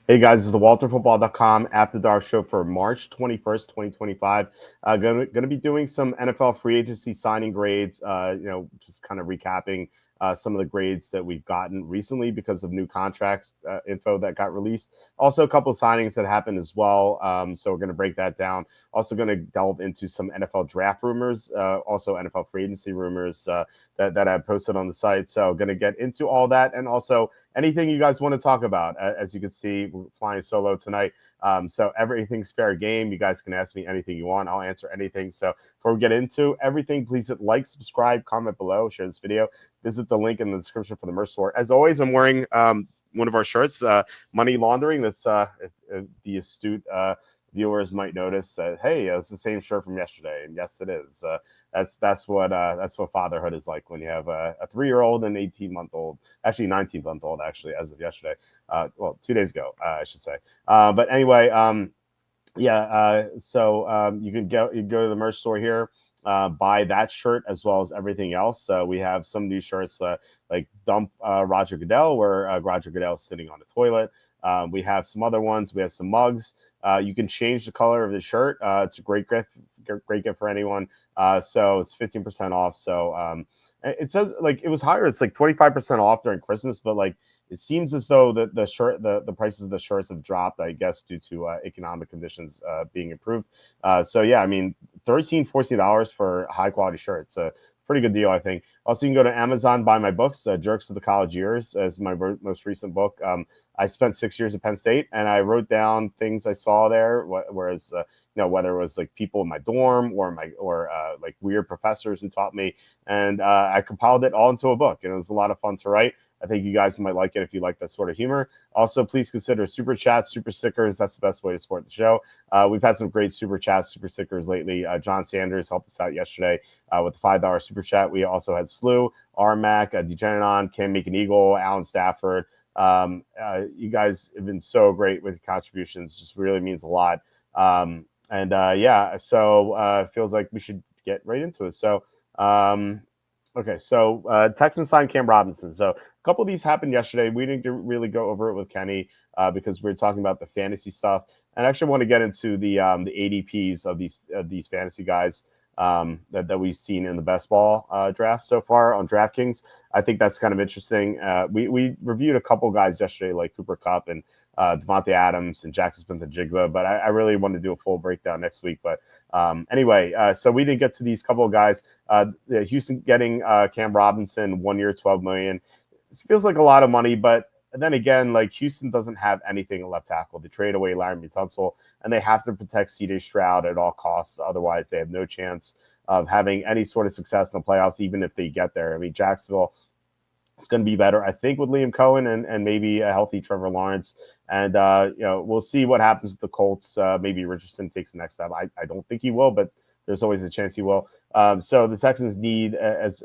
Hey guys, this is the WalterFootball.com After Dark Show for March 21st, 2025. Gonna be doing some NFL free agency signing grades, just kind of recapping some of the grades that we've gotten recently because of new contracts info that got released. Also, a couple of signings that happened as well. So we're gonna break that down. Also, gonna delve into some NFL draft rumors, also NFL free agency rumors that I posted on the site. So gonna get into all that and also anything you guys want to talk about. As you can see, we're flying solo tonight. So everything's fair game. You guys can ask me anything you want. I'll answer anything. So before we get into everything, please hit like, subscribe, comment below, share this video. Visit the link in the description for the merch store. As always, I'm wearing one of our shirts, Money Laundering. That's if the astute viewers might notice that, hey, it's the same shirt from yesterday. And yes, it is. That's what fatherhood is like when you have a 3-year-old and 18-month-old, actually 19-month-old, actually, as of yesterday. Well, 2 days ago, I should say. But anyway, yeah. You can go to the merch store here. Buy that shirt as well as everything else. We have some new shirts like Dump Roger Goodell, where Roger Goodell is sitting on the toilet. We have some other ones. We have some mugs. You can change the color of the shirt. It's a great gift for anyone. So it's 15% off. So it says like it was higher. It's like 25% off during Christmas, but like it seems as though the prices of the shirts have dropped, I guess, due to economic conditions being improved. So yeah, I mean, $13-14 for high quality shirts. Pretty good deal, I think. Also, you can go to Amazon, buy my books, Jerks of the College Years, as my most recent book. I spent 6 years at Penn State, and I wrote down things I saw there. Whereas, whether it was like people in my dorm or like weird professors who taught me, and I compiled it all into a book, and it was a lot of fun to write. I think you guys might like it if you like that sort of humor. Also, please consider super chats, super stickers. That's the best way to support the show. We've had some great super chats, super stickers lately. John Sanders helped us out yesterday with the $5 super chat. We also had Slew, RMAC, Degeneron, Cam Meekin Eagle, Alan Stafford. You guys have been so great with contributions. Just really means a lot. So it feels like we should get right into it. Okay, so Texans signed Cam Robinson. So a couple of these happened yesterday. We didn't really go over it with Kenny because we were talking about the fantasy stuff, and I actually want to get into the ADPs of these fantasy guys that we've seen in the best ball draft so far on DraftKings. I think that's kind of interesting. We reviewed a couple guys yesterday, like Cooper Kupp and Devontae Adams and Jackson Smith-Njigba, but I really want to do a full breakdown next week. But anyway, so we didn't get to these couple of guys. Houston getting Cam Robinson 1 year, $12 million. This feels like a lot of money, but then again, like Houston doesn't have anything at left tackle. They trade away Larry Tunsil, and they have to protect C.J. Stroud at all costs. Otherwise, they have no chance of having any sort of success in the playoffs, even if they get there. I mean, Jacksonville is going to be better, I think, with Liam Cohen and maybe a healthy Trevor Lawrence. And we'll see what happens with the Colts. Maybe Richardson takes the next step. I don't think he will, but there's always a chance he will. So the Texans need as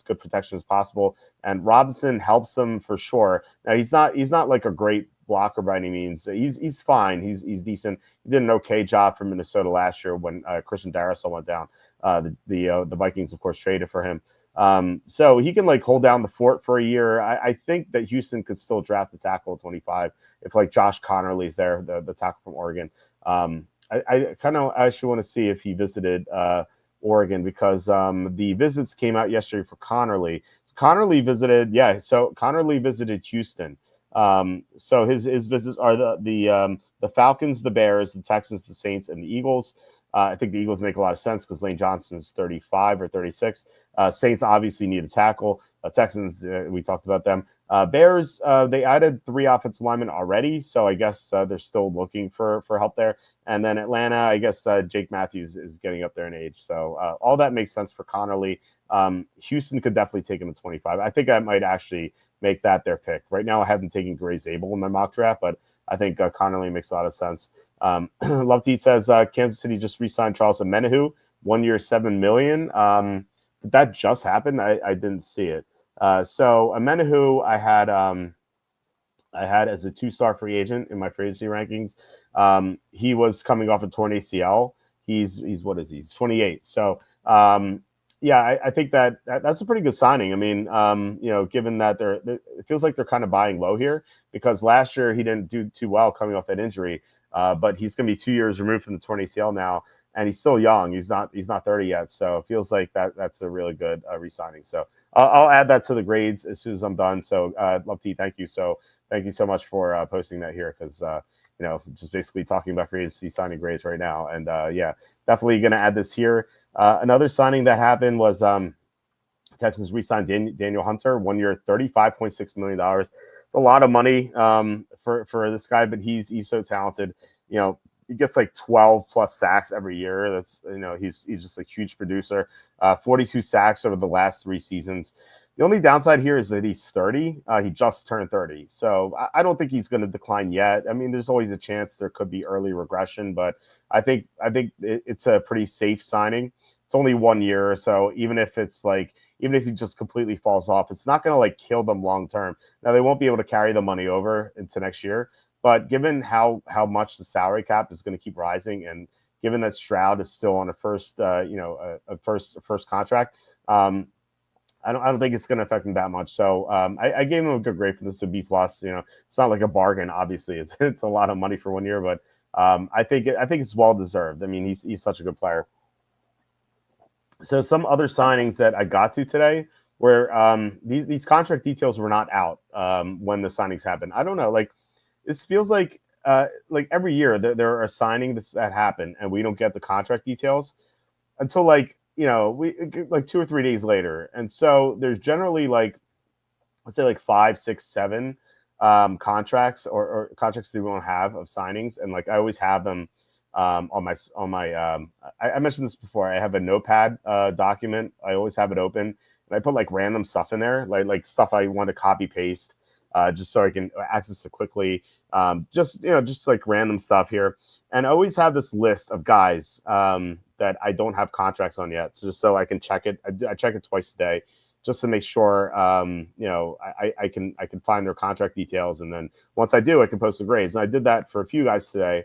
good protection as possible, and Robinson helps them for sure. Now he's not like a great blocker by any means. He's fine. He's decent. He did an okay job for Minnesota last year when Christian Darrisaw went down. The Vikings, of course, traded for him. So he can like hold down the fort for a year. I think that Houston could still draft the tackle at 25 if like Josh Connerly's there, the tackle from Oregon. I kind of actually want to see if he visited Oregon because the visits came out yesterday for Connerly. Connerly visited, yeah. So Connerly visited Houston. So his visits are the Falcons, the Bears, the Texans, the Saints, and the Eagles. I think the Eagles make a lot of sense because Lane Johnson's 35 or 36. Saints obviously need a tackle. Texans, we talked about them. Bears, they added 3 offensive linemen already, so I guess they're still looking for help there. And then Atlanta, I guess Jake Matthews is getting up there in age, so all that makes sense for Connerly. Houston could definitely take him at 25. I think I might actually make that their pick. Right now, I haven't taken Gray Zabel in my mock draft, but I think Connerly makes a lot of sense. Love T says Kansas City just re-signed Charles Omenihu, 1 year, $7 million. Did that just happen? I didn't see it. So Omenihu, I had as a 2-star free agent in my free agency rankings. He was coming off a torn ACL. He's what is he? He's 28. So Yeah, I think that's a pretty good signing. I mean, given that it feels like they're kind of buying low here because last year he didn't do too well coming off that injury, but he's going to be 2 years removed from the torn ACL now, and he's still young. He's not 30 yet, so it feels like that's a really good re-signing. So I'll add that to the grades as soon as I'm done. So Love T, thank you. So thank you so much for posting that here because just basically talking about free agency signing grades right now, and yeah, definitely going to add this here. Another signing that happened was Texans re-signed Daniel Hunter, 1 year, $35.6 million. It's a lot of money for this guy, but he's so talented. He gets like 12 plus sacks every year. He's just a huge producer. 42 sacks over the last 3 seasons. The only downside here is that he's 30. He just turned 30, so I don't think he's going to decline yet. I mean, there's always a chance there could be early regression, but I think it's a pretty safe signing. It's only 1 year, so even if he just completely falls off, it's not going to like kill them long term. Now they won't be able to carry the money over into next year, but given how much the salary cap is going to keep rising, and given that Stroud is still on a first contract, I don't think it's going to affect him that much. So I gave him a good grade for this, a B plus. It's not like a bargain. Obviously, it's a lot of money for 1 year, but I think it's well deserved. I mean, he's such a good player. So some other signings that I got to today where these contract details were not out when the signings happened. I don't know. Like this feels like every year there are signings that happen and we don't get the contract details until we like 2 or 3 days later. And so there's generally like let's say like 5, 6, 7 contracts or contracts that we won't have of signings, and like I always have them on my I mentioned this before. I have a notepad document. I always have it open, and I put like random stuff in there, like stuff I want to copy paste, just so I can access it quickly. Just like random stuff here, and I always have this list of guys that I don't have contracts on yet, so just so I can check it. I check it twice a day, just to make sure I can find their contract details, and then once I do, I can post the grades. And I did that for a few guys today.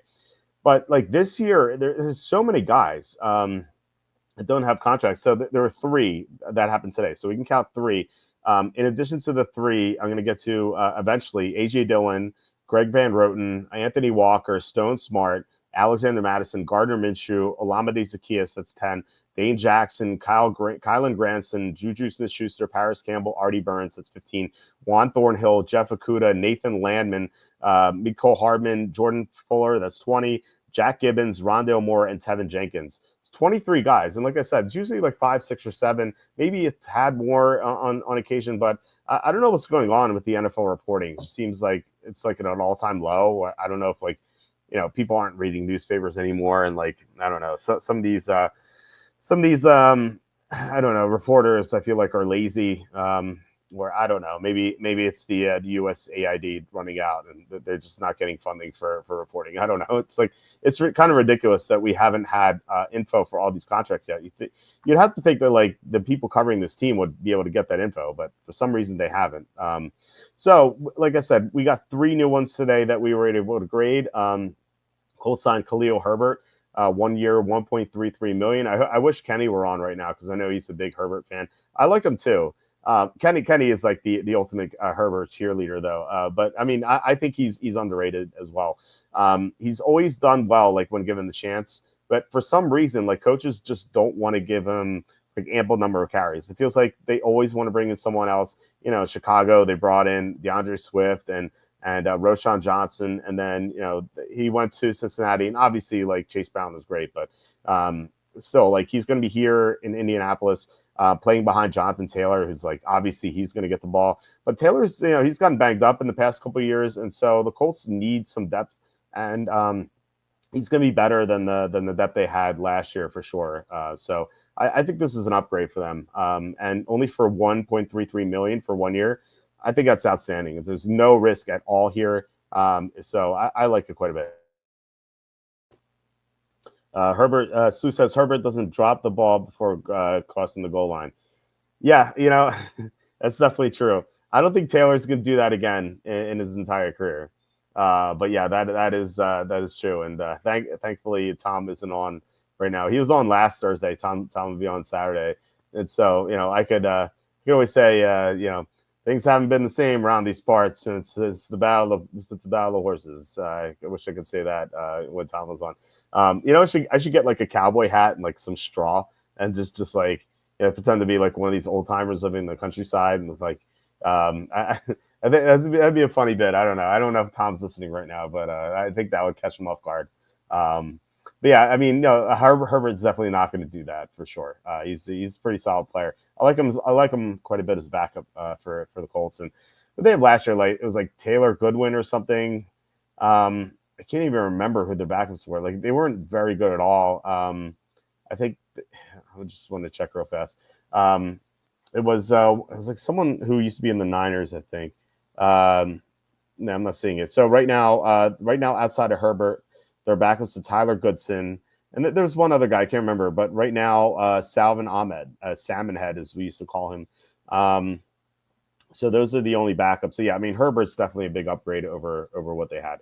But like this year, there's so many guys that don't have contracts. So there were three that happened today. So we can count three. In addition to the three, I'm going to get to eventually AJ Dillon, Greg Van Roten, Anthony Walker, Stone Smart, Alexander Madison, Gardner Minshew, Olamide Zaccheaus, that's 10, Dane Jackson, Kylan Granson, Juju Smith-Schuster, Paris Campbell, Artie Burns, that's 15, Juan Thornhill, Jeff Okudah, Nathan Landman, Mecole Hardman, Jordan Fuller, that's 20, Jack Gibbons, Rondale Moore, and Tevin Jenkins. It's 23 guys. And like I said, it's usually like 5, 6, or 7. Maybe it's had more on occasion, but I don't know what's going on with the NFL reporting. It just seems like it's like at an all-time low. I don't know if people aren't reading newspapers anymore, and like I don't know. So some of these I don't know, reporters I feel like are lazy. Where I don't know, maybe it's the USAID running out and they're just not getting funding for reporting. I don't know. It's like it's kind of ridiculous that we haven't had info for all these contracts yet. You'd have to think that like the people covering this team would be able to get that info, but for some reason they haven't. So like I said, we got 3 new ones today that we were able to grade. Colts signed Khalil Herbert. 1 year, $1.33 million. I wish Kenny were on right now because I know he's a big Herbert fan. I like him too. Kenny is like the ultimate Herbert cheerleader though. But I mean, I think he's underrated as well. He's always done well, like when given the chance. But for some reason, like coaches just don't want to give him like ample number of carries. It feels like they always want to bring in someone else. Chicago, they brought in DeAndre Swift and Roschon Johnson, and then he went to Cincinnati, and obviously like Chase Brown was great, but still like he's going to be here in Indianapolis playing behind Jonathan Taylor, who's like obviously he's going to get the ball, but Taylor's he's gotten banged up in the past couple of years, and so the Colts need some depth, and he's going to be better than the depth they had last year for sure. So I think this is an upgrade for them, and only for $1.33 million for 1 year. I think that's outstanding. There's no risk at all here. So I like it quite a bit. Herbert, Sue says Herbert doesn't drop the ball before crossing the goal line. Yeah, that's definitely true. I don't think Taylor's going to do that again in his entire career. But yeah, that is true. And thankfully Tom isn't on right now. He was on last Thursday. Tom will be on Saturday. it's so you could always say things haven't been the same around these parts since the battle of horses. I wish I could say that when Tom was on. I should get like a cowboy hat and like some straw and just like pretend to be like one of these old timers living in the countryside and like I I think that'd be a funny bit. I don't know. I don't know if Tom's listening right now, but I think that would catch him off guard. But yeah, I mean, no, Herbert's definitely not going to do that for sure. He's a pretty solid player. I like him quite a bit as a backup for the Colts. And but they have last year, like it was like Taylor Goodwin or something. I can't even remember who their backups were. Like they weren't very good at all. I think I just want to check real fast. It was like someone who used to be in the Niners, I think. No, I'm not seeing it. So right now, outside of Herbert, their backups to Tyler Goodson, and there's one other guy I can't remember, but right now, Salvin Ahmed, Salmon Head, as we used to call him. Um, so those are the only backups. So yeah, I mean Herbert's definitely a big upgrade over what they had.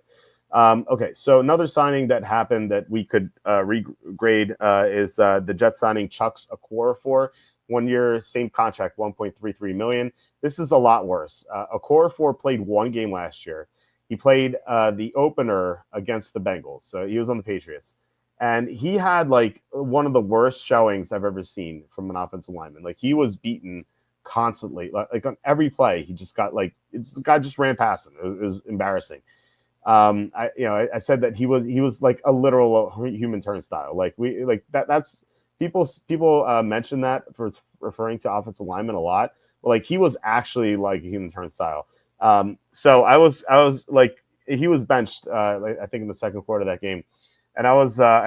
Okay, so another signing that happened that we could regrade is the Jets signing Chucks Okorafor, 1 year, same contract, 1.33 million. This is a lot worse. Okorafor played one game last year. He played the opener against the Bengals, so he was on the Patriots, and he had like one of the worst showings I've ever seen from an offensive lineman. Like he was beaten constantly, like on every play. He just got like the guy just ran past him. It was embarrassing. I said that he was like a literal human turnstile. Like we like that. That's people mention that for referring to offensive linemen a lot. But like he was actually like a human turnstile. So I was like he was benched. Like, I think in the second quarter of that game, and I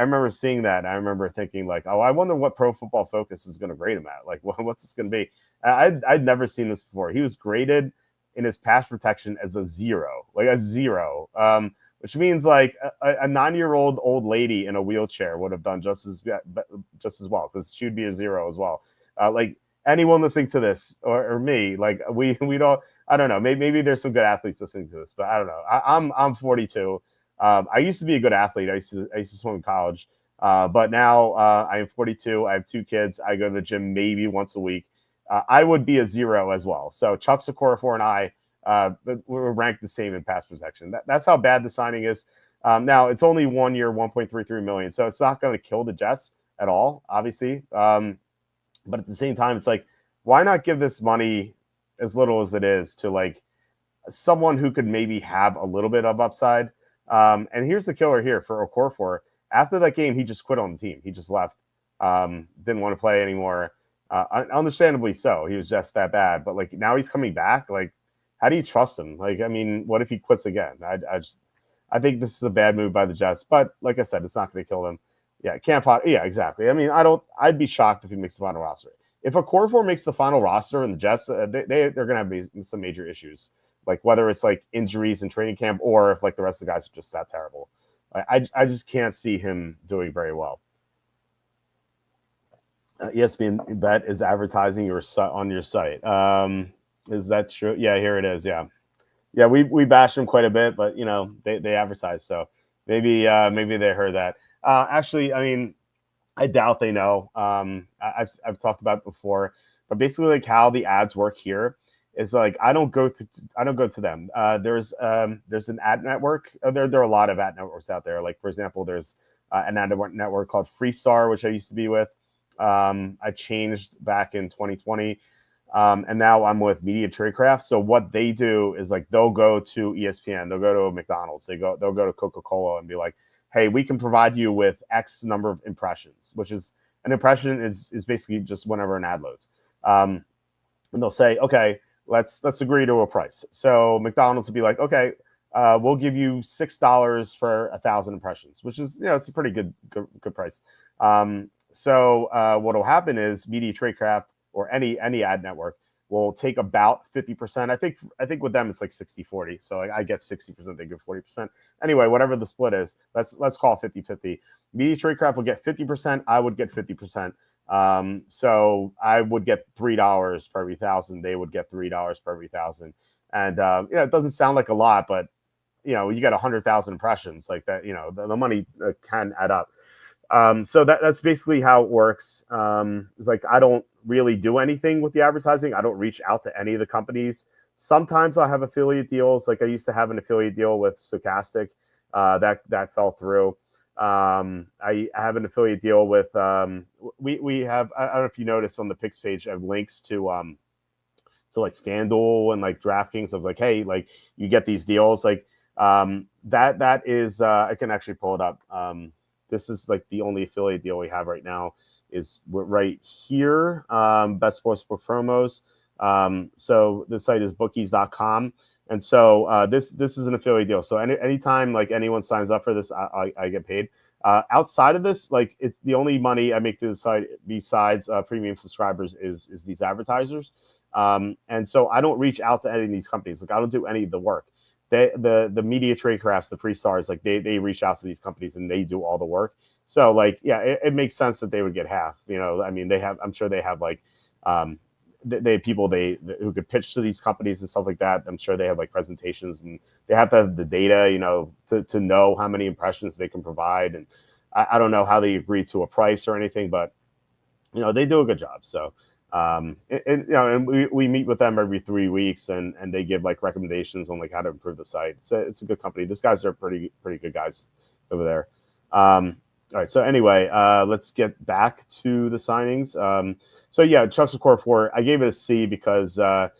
remember seeing that. And I remember thinking like, oh, I wonder what Pro Football Focus is going to grade him at. Like, what's this going to be? I'd never seen this before. He was graded in his pass protection as a zero, like a zero, which means like a 9-year-old old lady in a wheelchair would have done just as well because she would be a zero as well. Like anyone listening to this or me, like we don't. I don't know. Maybe there's some good athletes listening to this, but I don't know. I'm 42. I used to be a good athlete. I used to swim in college, but now I am 42. I have two kids. I go to the gym maybe once a week. I would be a zero as well. So Chuck Secorifor and I we're ranked the same in pass protection. That's how bad the signing is. Now it's only 1 year, 1.33 million, so it's not going to kill the Jets at all, obviously. But at the same time, it's like, why not give this money as little as it is to like someone who could maybe have a little bit of upside? And here's the killer here for Okorafor. After that game, he just quit on the team. He just left. Didn't want to play anymore. Understandably so. He was just that bad. But like now he's coming back. Like, how do you trust him? Like, I mean, what if he quits again? I think this is a bad move by the Jets. But like I said, it's not going to kill them. Yeah, can't. Yeah, exactly. I mean, I'd be shocked if he makes the final roster. If a Okorafor makes the final roster and the Jets, they're going to have some major issues, like whether it's like injuries in training camp or if like the rest of the guys are just that terrible. I just can't see him doing very well. ESPN Bet is advertising on your site. Is that true? Yeah, here it is. Yeah, yeah. We bash them quite a bit, but they advertise, so maybe they heard that. Actually, I mean, I doubt they know. I've talked about it before, but basically, like how the ads work here is like I don't go to them. There's an ad network. There are a lot of ad networks out there. Like for example, there's an ad network called Freestar, which I used to be with. I changed back in 2020, and now I'm with Media Tradecraft. So what they do is like they'll go to ESPN, they'll go to McDonald's, they'll go to Coca-Cola and be like, hey, we can provide you with X number of impressions, which is an impression is basically just whenever an ad loads. And they'll say, okay, let's agree to a price. So McDonald's will be like, okay, we'll give you $6 for 1,000 impressions, which is it's a pretty good price. So what will happen is Media Tradecraft or any ad network will take about 50%. I think with them it's like 60-40. So I get 60%, they give 40%. Anyway, whatever the split is, let's call it 50-50. Media Tradecraft will get 50%, I would get 50%. So I would get $3 per every thousand, they would get $3 per every thousand. And it doesn't sound like a lot, but you get 100,000 impressions like that, the money can add up. So that's basically how it works. It's like I don't really do anything with the advertising. I don't reach out to any of the companies. Sometimes I have affiliate deals. Like I used to have an affiliate deal with Stochastic. That fell through. I have an affiliate deal with we have. I don't know if you noticed on the picks page, I have links to like FanDuel and like DraftKings of like, hey, like you get these deals. Like that is I can actually pull it up. This is like the only affiliate deal we have right now is right here. Best Sportsbook promos. So the site is bookies.com. And so this is an affiliate deal. So anytime like anyone signs up for this, I get paid. Outside of this, like it's the only money I make to the site besides premium subscribers is these advertisers. And so I don't reach out to any of these companies. Like I don't do any of the work. The media trade crafts, the free stars, like they reach out to these companies and they do all the work. So like, yeah, it makes sense that they would get half, I mean, I'm sure they have like, they have people who could pitch to these companies and stuff like that. I'm sure they have like presentations and they have to have the data, to know how many impressions they can provide. And I don't know how they agree to a price or anything, but they do a good job. So, and we meet with them every 3 weeks and they give like recommendations on like how to improve the site. It's a good company. These guys are pretty good guys over there. All right. So anyway, let's get back to the signings. So yeah, Chuck Okorafor, I gave it a C because, I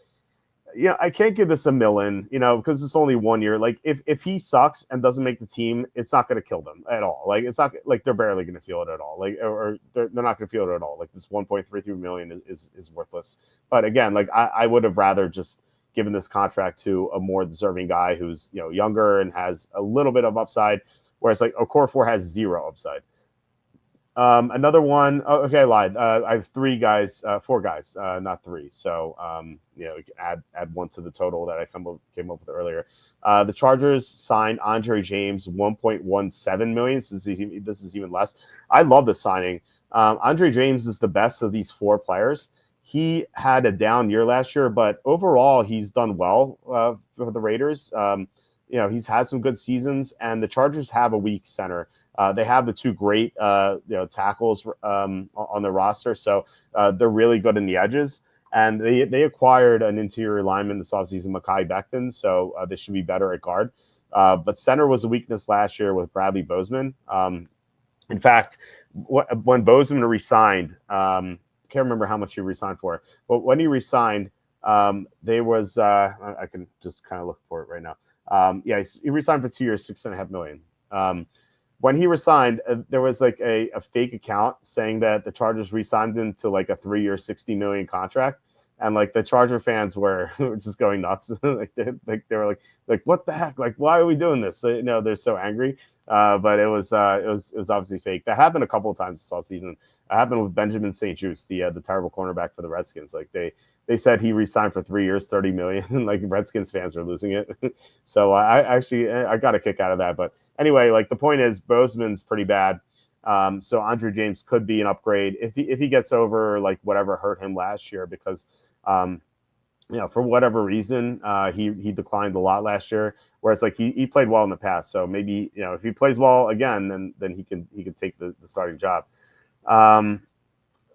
can't give this a million, because it's only 1 year. Like if he sucks and doesn't make the team, it's not going to kill them at all. Like it's not like they're barely going to feel it at all. Like or they're not going to feel it at all. Like this 1.33 million is worthless. But again, like I would have rather just given this contract to a more deserving guy who's younger and has a little bit of upside, whereas like Okorafor has zero upside. Another one. Oh, okay, I lied. I have four guys, not three. So, we can add one to the total that I came up with earlier. The Chargers signed Andre James, 1.17 million. So this is even less. I love the signing. Andre James is the best of these four players. He had a down year last year, but overall he's done well for the Raiders. He's had some good seasons, and the Chargers have a weak center. They have the two great tackles on the roster, so they're really good in the edges. And they acquired an interior lineman this offseason, Mekhi Becton, so they should be better at guard. But center was a weakness last year with Bradley Bozeman. In fact, when Bozeman resigned, can't remember how much he resigned for, but when he resigned, there was I can just kind of look for it right now. He resigned for 2 years, $6.5 million. When he resigned, there was like a fake account saying that the Chargers re-signed him to like a 3-year, $60 million contract, and like the Charger fans were just going nuts. they were like, what the heck? Like, why are we doing this? So, they're so angry. But it was obviously fake. That happened a couple of times this offseason. It happened with Benjamin St-Juste, the terrible cornerback for the Redskins. Like they said he re-signed for 3 years, $30 million. Like Redskins fans are losing it. So I got a kick out of that. But anyway, like the point is Bozeman's pretty bad. So Andre James could be an upgrade if he gets over like whatever hurt him last year because for whatever reason he declined a lot last year. Whereas like he played well in the past. So maybe if he plays well again, then he can take the starting job.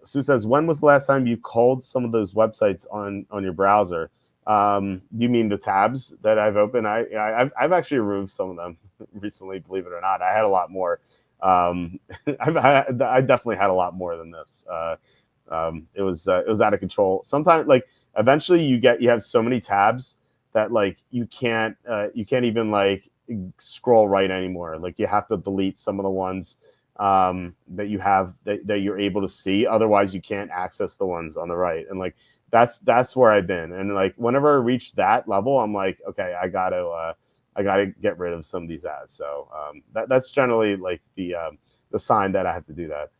Sue says, when was the last time you called some of those websites on your browser? You mean the tabs that I've opened? I've actually removed some of them recently, believe it or not. I had a lot more. I definitely had a lot more than this. It was out of control. Sometimes, like eventually, you have so many tabs that like you can't even like scroll right anymore. Like you have to delete some of the ones that you have that you're able to see. Otherwise, you can't access the ones on the right. And like that's where I've been. And like whenever I reach that level, I'm like, okay, I gotta get rid of some of these ads. So that's generally like the sign that I have to do that.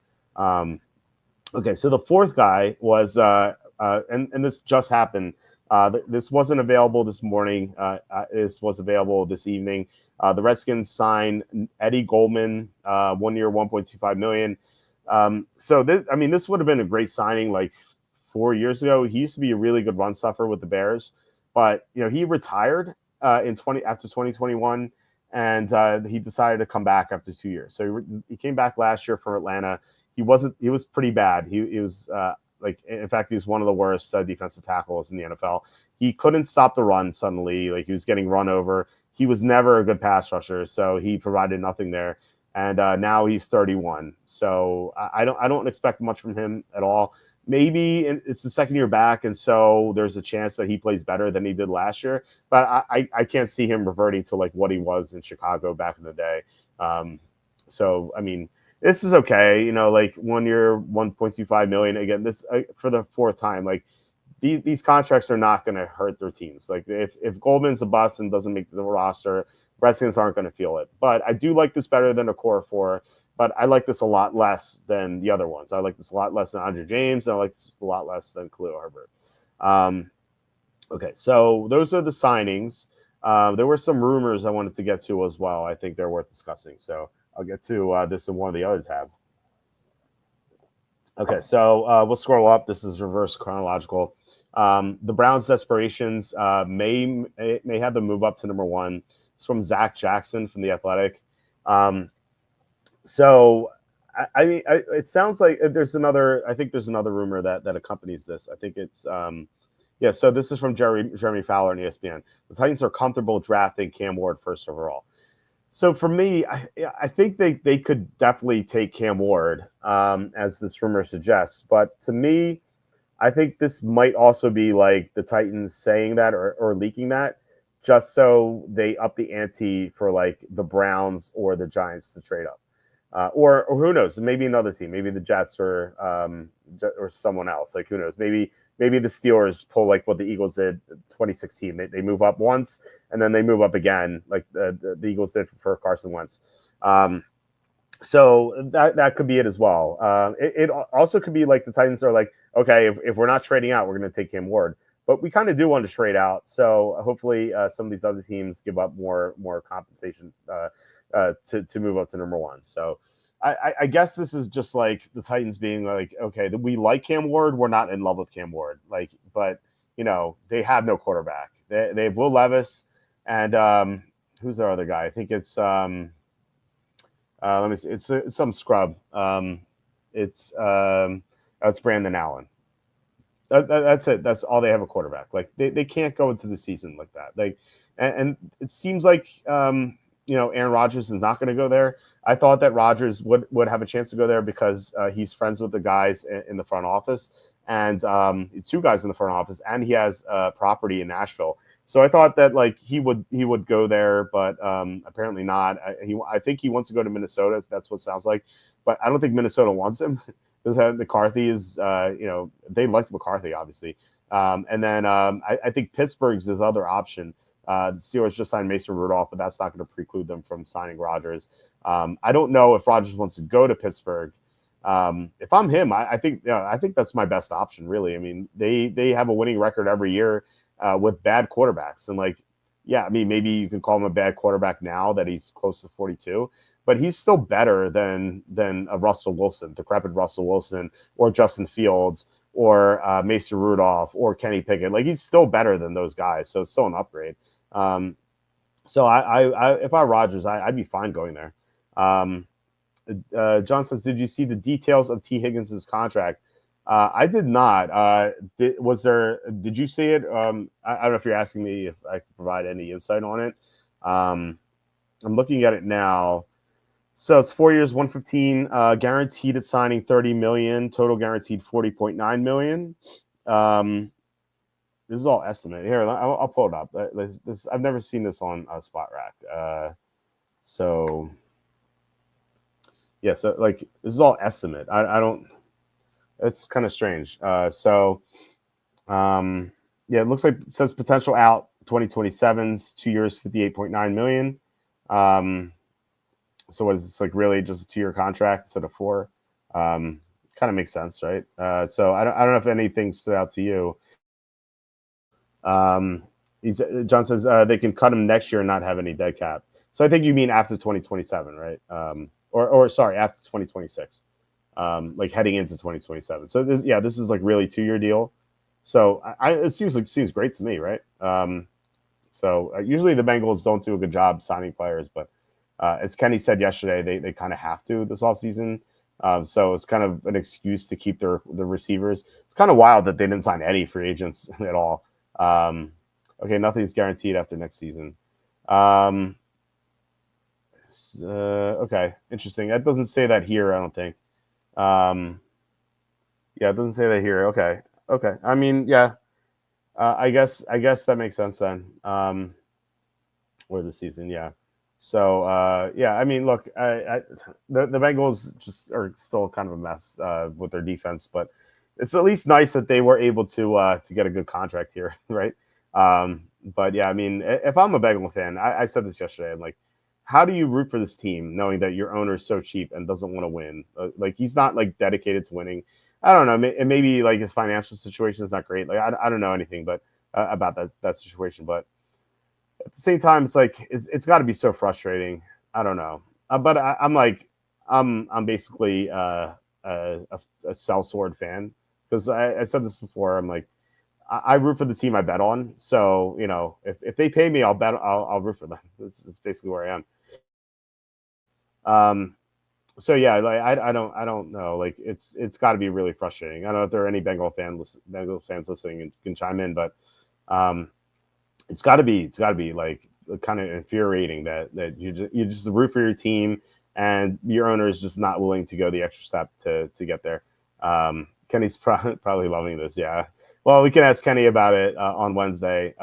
Okay, so the fourth guy was and this just happened. This wasn't available this morning. This was available this evening. The Redskins signed Eddie Goldman, 1 year, $1.25 million. So this would have been a great signing like 4 years ago. He used to be a really good run stuffer with the Bears, but he retired after 2021, and he decided to come back after 2 years. So he came back last year from Atlanta. He was pretty bad. He was like, in fact, he was one of the worst defensive tackles in the NFL. He couldn't stop the run suddenly. Like, he was getting run over. He was never a good pass rusher, so he provided nothing there. And now he's 31. So I don't expect much from him at all. Maybe it's the second year back, and so there's a chance that he plays better than he did last year. But I can't see him reverting to like what he was in Chicago back in the day. So I mean, this is okay. You know, like 1 year, 1.25 million. Again, this for the fourth time. Like, these contracts are not going to hurt their teams. Like, if Goldman's a bust and doesn't make the roster, Redskins aren't going to feel it. But I do like this better than a core four. But I like this a lot less than the other ones. I like this a lot less than Andre James, and I like this a lot less than Khalil Herbert. Okay, so those are the signings. There were some rumors I wanted to get to as well. I think they're worth discussing. So I'll get to this in one of the other tabs. Okay, so we'll scroll up. This is reverse chronological. The Browns' desperations may have them move up to number one. It's from Zach Jackson from The Athletic. So, I mean, it sounds like there's another. I think there's another rumor that accompanies this. I think it's yeah. So this is from Jeremy Fowler on ESPN. The Titans are comfortable drafting Cam Ward first overall. So for me, I think they could definitely take Cam Ward, as this rumor suggests. But to me, I think this might also be like the Titans saying that or leaking that, just so they up the ante for like the Browns or the Giants to trade up. Or who knows? Maybe another team, maybe the Jets or someone else. Like, who knows? Maybe the Steelers pull like what the Eagles did in 2016. They move up once and then they move up again, like the Eagles did for Carson Wentz. So that could be it as well. It also could be like the Titans are like, okay, if we're not trading out, we're going to take Cam Ward. But we kind of do want to trade out. So hopefully some of these other teams give up more compensation to move up to number one. So I guess this is just like the Titans being like, okay, we like Cam Ward. We're not in love with Cam Ward. Like, but they have no quarterback. They have Will Levis and who's our other guy? I think it's let me see. It's some scrub. It's Brandon Allen. That's it. That's all they have a quarterback. Like, they can't go into the season like that. Like, and it seems like Aaron Rodgers is not going to go there. I thought that Rodgers would have a chance to go there because he's friends with the guys in the front office, and two guys in the front office, and he has property in Nashville. So I thought that like he would go there, but apparently not. I think he wants to go to Minnesota. That's what it sounds like, but I don't think Minnesota wants him. McCarthy is, they like McCarthy, obviously. And then I think Pittsburgh's his other option. The Steelers just signed Mason Rudolph, but that's not going to preclude them from signing Rodgers. I don't know if Rodgers wants to go to Pittsburgh. If I'm him, I think that's my best option, really. I mean, they have a winning record every year with bad quarterbacks. And like, yeah, I mean, maybe you can call him a bad quarterback now that he's close to 42. But he's still better than a Russell Wilson, decrepit Russell Wilson, or Justin Fields, or Mason Rudolph, or Kenny Pickett. Like, he's still better than those guys, so it's still an upgrade. So if I were Rodgers, I'd be fine going there. John says, did you see the details of T. Higgins' contract? I did not. Did you see it? I don't know if you're asking me if I can provide any insight on it. I'm looking at it now. So it's 4 years, 115, guaranteed at signing $30 million, total guaranteed $40.9 million. This is all estimate. Here, I'll pull it up. I've never seen this on SpotRack. So yeah, so like this is all estimate. I don't. It's kind of strange. Yeah, it looks like it says potential out 2027's 2 years, $58.9 million. So what is this, like, really just a 2-year contract instead of 4? Kind of makes sense, right? So I don't know if anything stood out to you. John says they can cut him next year and not have any dead cap. So I think you mean after 2027, right? Or sorry, after 2026, like heading into 2027. So this is like really 2-year deal. So it seems great to me, right? So usually the Bengals don't do a good job signing players, but as Kenny said yesterday, they kind of have to this offseason. So it's kind of an excuse to keep their receivers. It's kind of wild that they didn't sign any free agents at all. Um, okay, nothing's guaranteed after next season. Um, okay, interesting. That doesn't say that here, I don't think. Um, yeah, it doesn't say that here. Okay, okay. I mean, yeah. I guess that makes sense then. Or the season, yeah. So yeah, I mean, look, the Bengals just are still kind of a mess with their defense, but it's at least nice that they were able to get a good contract here, right? But yeah, I mean, if I'm a Bengal fan, I said this yesterday. I'm like, how do you root for this team knowing that your owner is so cheap and doesn't want to win? Like he's not like dedicated to winning. I don't know. Maybe like his financial situation is not great. Like I don't know anything, but about that situation, but at the same time, it's like it's got to be so frustrating. I don't know, but I'm like I'm basically a sellsword fan because I said this before. I'm like I root for the team I bet on. So you know, if they pay me, I'll root for them. It's basically where I am. Um, so yeah, like I don't know. Like it's got to be really frustrating. I don't know if there are any Bengals fans listening and can chime in, but um, it's got to be like kind of infuriating that you just root for your team and your owner is just not willing to go the extra step to get there. Kenny's probably loving this. Yeah. Well, we can ask Kenny about it on Wednesday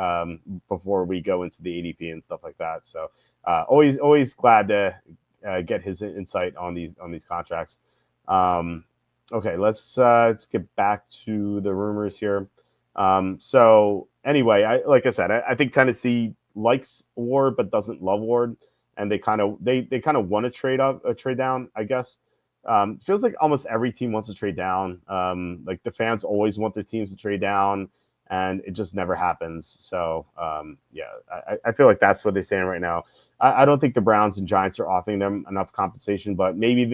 before we go into the ADP and stuff like that. So always glad to get his insight on these contracts. Um, okay, let's get back to the rumors here. So anyway, like I said, I think Tennessee likes Ward but doesn't love Ward, and they kind of want to trade up, trade down, I guess. Feels like almost every team wants to trade down. Like the fans always want their teams to trade down, and it just never happens. So yeah, I feel like that's what they stand right now. I don't think the Browns and Giants are offering them enough compensation, but maybe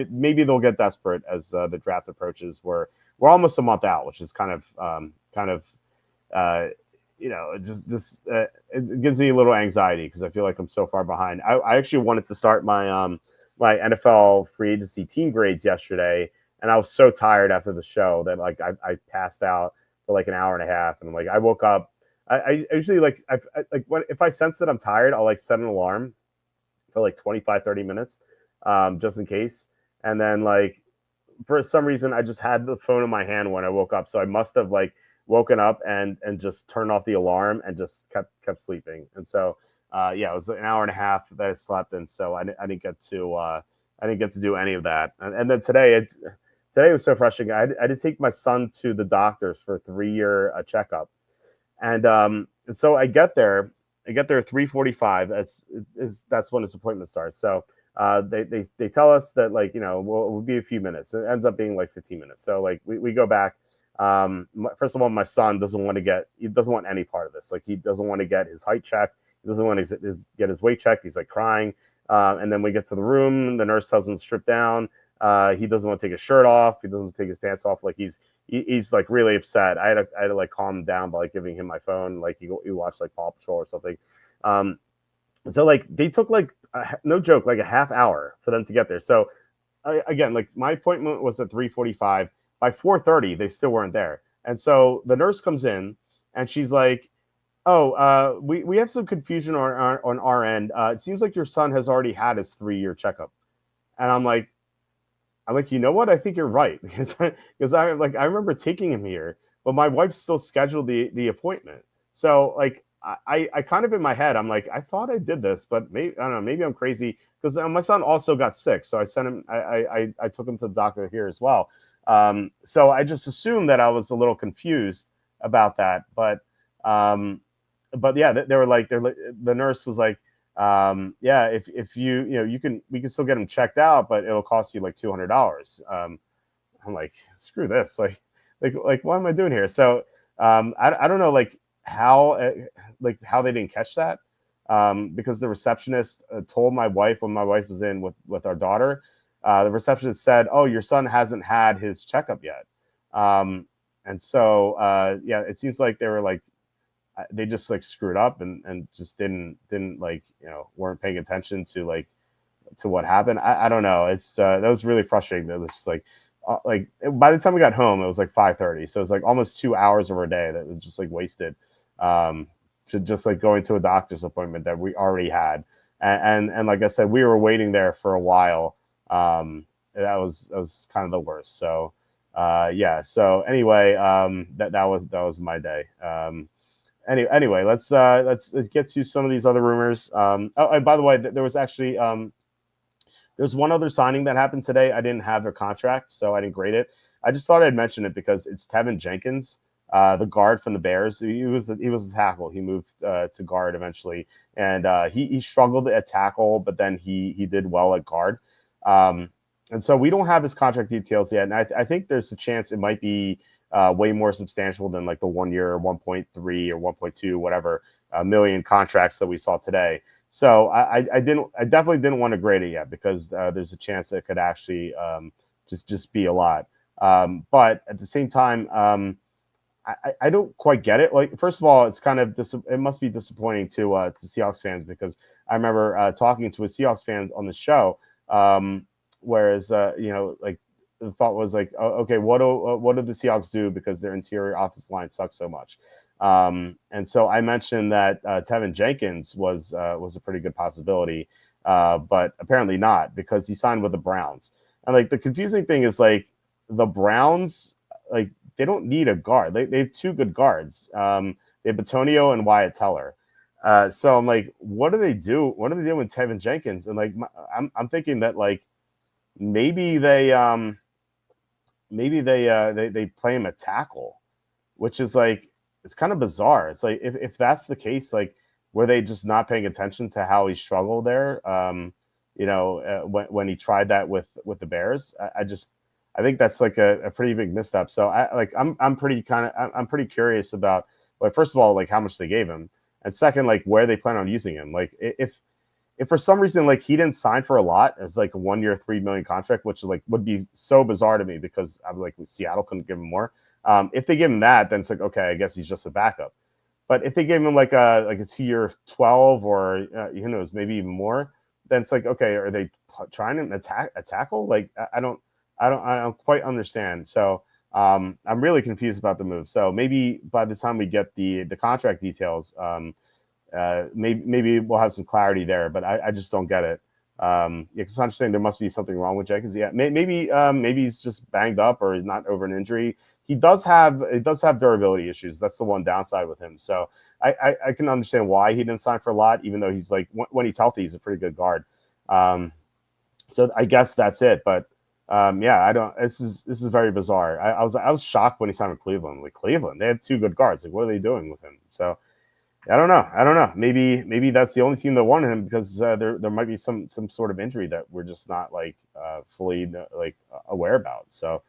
they'll get desperate as the draft approaches. We're almost a month out, which is kind of uh, it gives me a little anxiety because I feel like I'm so far behind. I actually wanted to start my NFL free agency team grades yesterday, and I was so tired after the show that like I passed out for like an hour and a half, and like I woke up. I usually like when if I sense that I'm tired, I'll like set an alarm for like 25-30 minutes, just in case, and then like for some reason I just had the phone in my hand when I woke up, so I must have like woken up and just turned off the alarm and just kept sleeping. And so yeah, it was an hour and a half that I slept, and so I didn't get to do any of that. And then today was so frustrating. I had to take my son to the doctors for a 3-year checkup, and so I get there at 3:45. That's when his appointment starts. So they tell us that like we'll be a few minutes. It ends up being like 15 minutes. So like we go back. First of all, my son he doesn't want any part of this. Like he doesn't want to get his height checked. He doesn't want to get his weight checked. He's like crying. And then we get to the room. The nurse tells him to strip down. He doesn't want to take his shirt off. He doesn't want to take his pants off. Like he's like really upset. I had to like calm him down by like giving him my phone. Like he watched like Paw Patrol or something. Um, so like they took like no joke like a half hour for them to get there. So again, like my appointment was at 3:45. By 4:30, they still weren't there. And so the nurse comes in and she's like, "Oh, we have some confusion on our end. It seems like your son has already had his 3-year checkup." And I'm like, you know what? I think you're right because I remember taking him here, but my wife still scheduled the appointment. So like I kind of in my head I'm like I thought I did this, but maybe I don't know. Maybe I'm crazy because my son also got sick, so I sent him. I took him to the doctor here as well. So I just assumed that I was a little confused about that, but yeah, they were like the nurse was like yeah, if we can still get him checked out, but it'll cost you like $200. I'm like, screw this. Like what am I doing here? So I don't know like how they didn't catch that. Because the receptionist told my wife when my wife was in with our daughter, the receptionist said, "Oh, your son hasn't had his checkup yet." And so yeah, it seems like they were like they just like screwed up and just didn't like weren't paying attention to to what happened. I don't know. It's that was really frustrating. That was like by the time we got home, it was like 5:30. So it was like almost 2 hours of our day that was just like wasted um, to just like going to a doctor's appointment that we already had. And like I said, we were waiting there for a while. That was kind of the worst. So yeah. So anyway, that was my day. Anyway, let's get to some of these other rumors. Oh, and by the way, there was actually there's one other signing that happened today. I didn't have a contract, so I didn't grade it. I just thought I'd mention it because it's Tevin Jenkins, the guard from the Bears. He was a tackle. He moved to guard eventually, and he struggled at tackle, but then he did well at guard. Um, and so we don't have his contract details yet, and I think there's a chance it might be way more substantial than like the 1 year, 1.3 or 1.2, whatever million contracts that we saw today. So I definitely didn't want to grade it yet because there's a chance it could actually just be a lot. But at the same time, I don't quite get it. Like, first of all, it's kind of it must be disappointing to Seahawks fans because I remember talking to a Seahawks fans on the show, whereas like the thought was like, oh, okay, what do the Seahawks do because their interior offensive line sucks so much? And so I mentioned that Tevin Jenkins was a pretty good possibility, but apparently not because he signed with the Browns. And like the confusing thing is like the Browns, like they don't need a guard. They have two good guards. They have Batonio and Wyatt Teller. So I'm like, what do they do? What do they do with Tevin Jenkins? And like, I'm thinking that like maybe they play him at tackle, which is like it's kind of bizarre. It's like if that's the case, like were they just not paying attention to how he struggled there? When he tried that with the Bears, I think that's like a pretty big misstep. So I'm pretty curious about like first of all like how much they gave him, and second like where they plan on using him. Like if for some reason like he didn't sign for a lot as like a 1 year, 3 million contract, which like would be so bizarre to me because I'm like Seattle couldn't give him more. If they give him that, then it's like okay, I guess he's just a backup. But if they gave him like a 2 year 12 or who knows maybe even more, then it's like okay, are they trying to attack a tackle? Like I don't quite understand. So I'm really confused about the move. So maybe by the time we get the contract details, maybe we'll have some clarity there, but I just don't get it. Yeah, because I'm saying there must be something wrong with Jenkins. Yeah, maybe he's just banged up or he's not over an injury. He does have durability issues. That's the one downside with him. So I can understand why he didn't sign for a lot, even though he's like when he's healthy, he's a pretty good guard. Um, so I guess that's it. But yeah, I don't. This is very bizarre. I was shocked when he signed with Cleveland. Like Cleveland, they had two good guards. Like what are they doing with him? So I don't know. I don't know. Maybe that's the only team that wanted him because there might be some sort of injury that we're just not like fully like aware about. So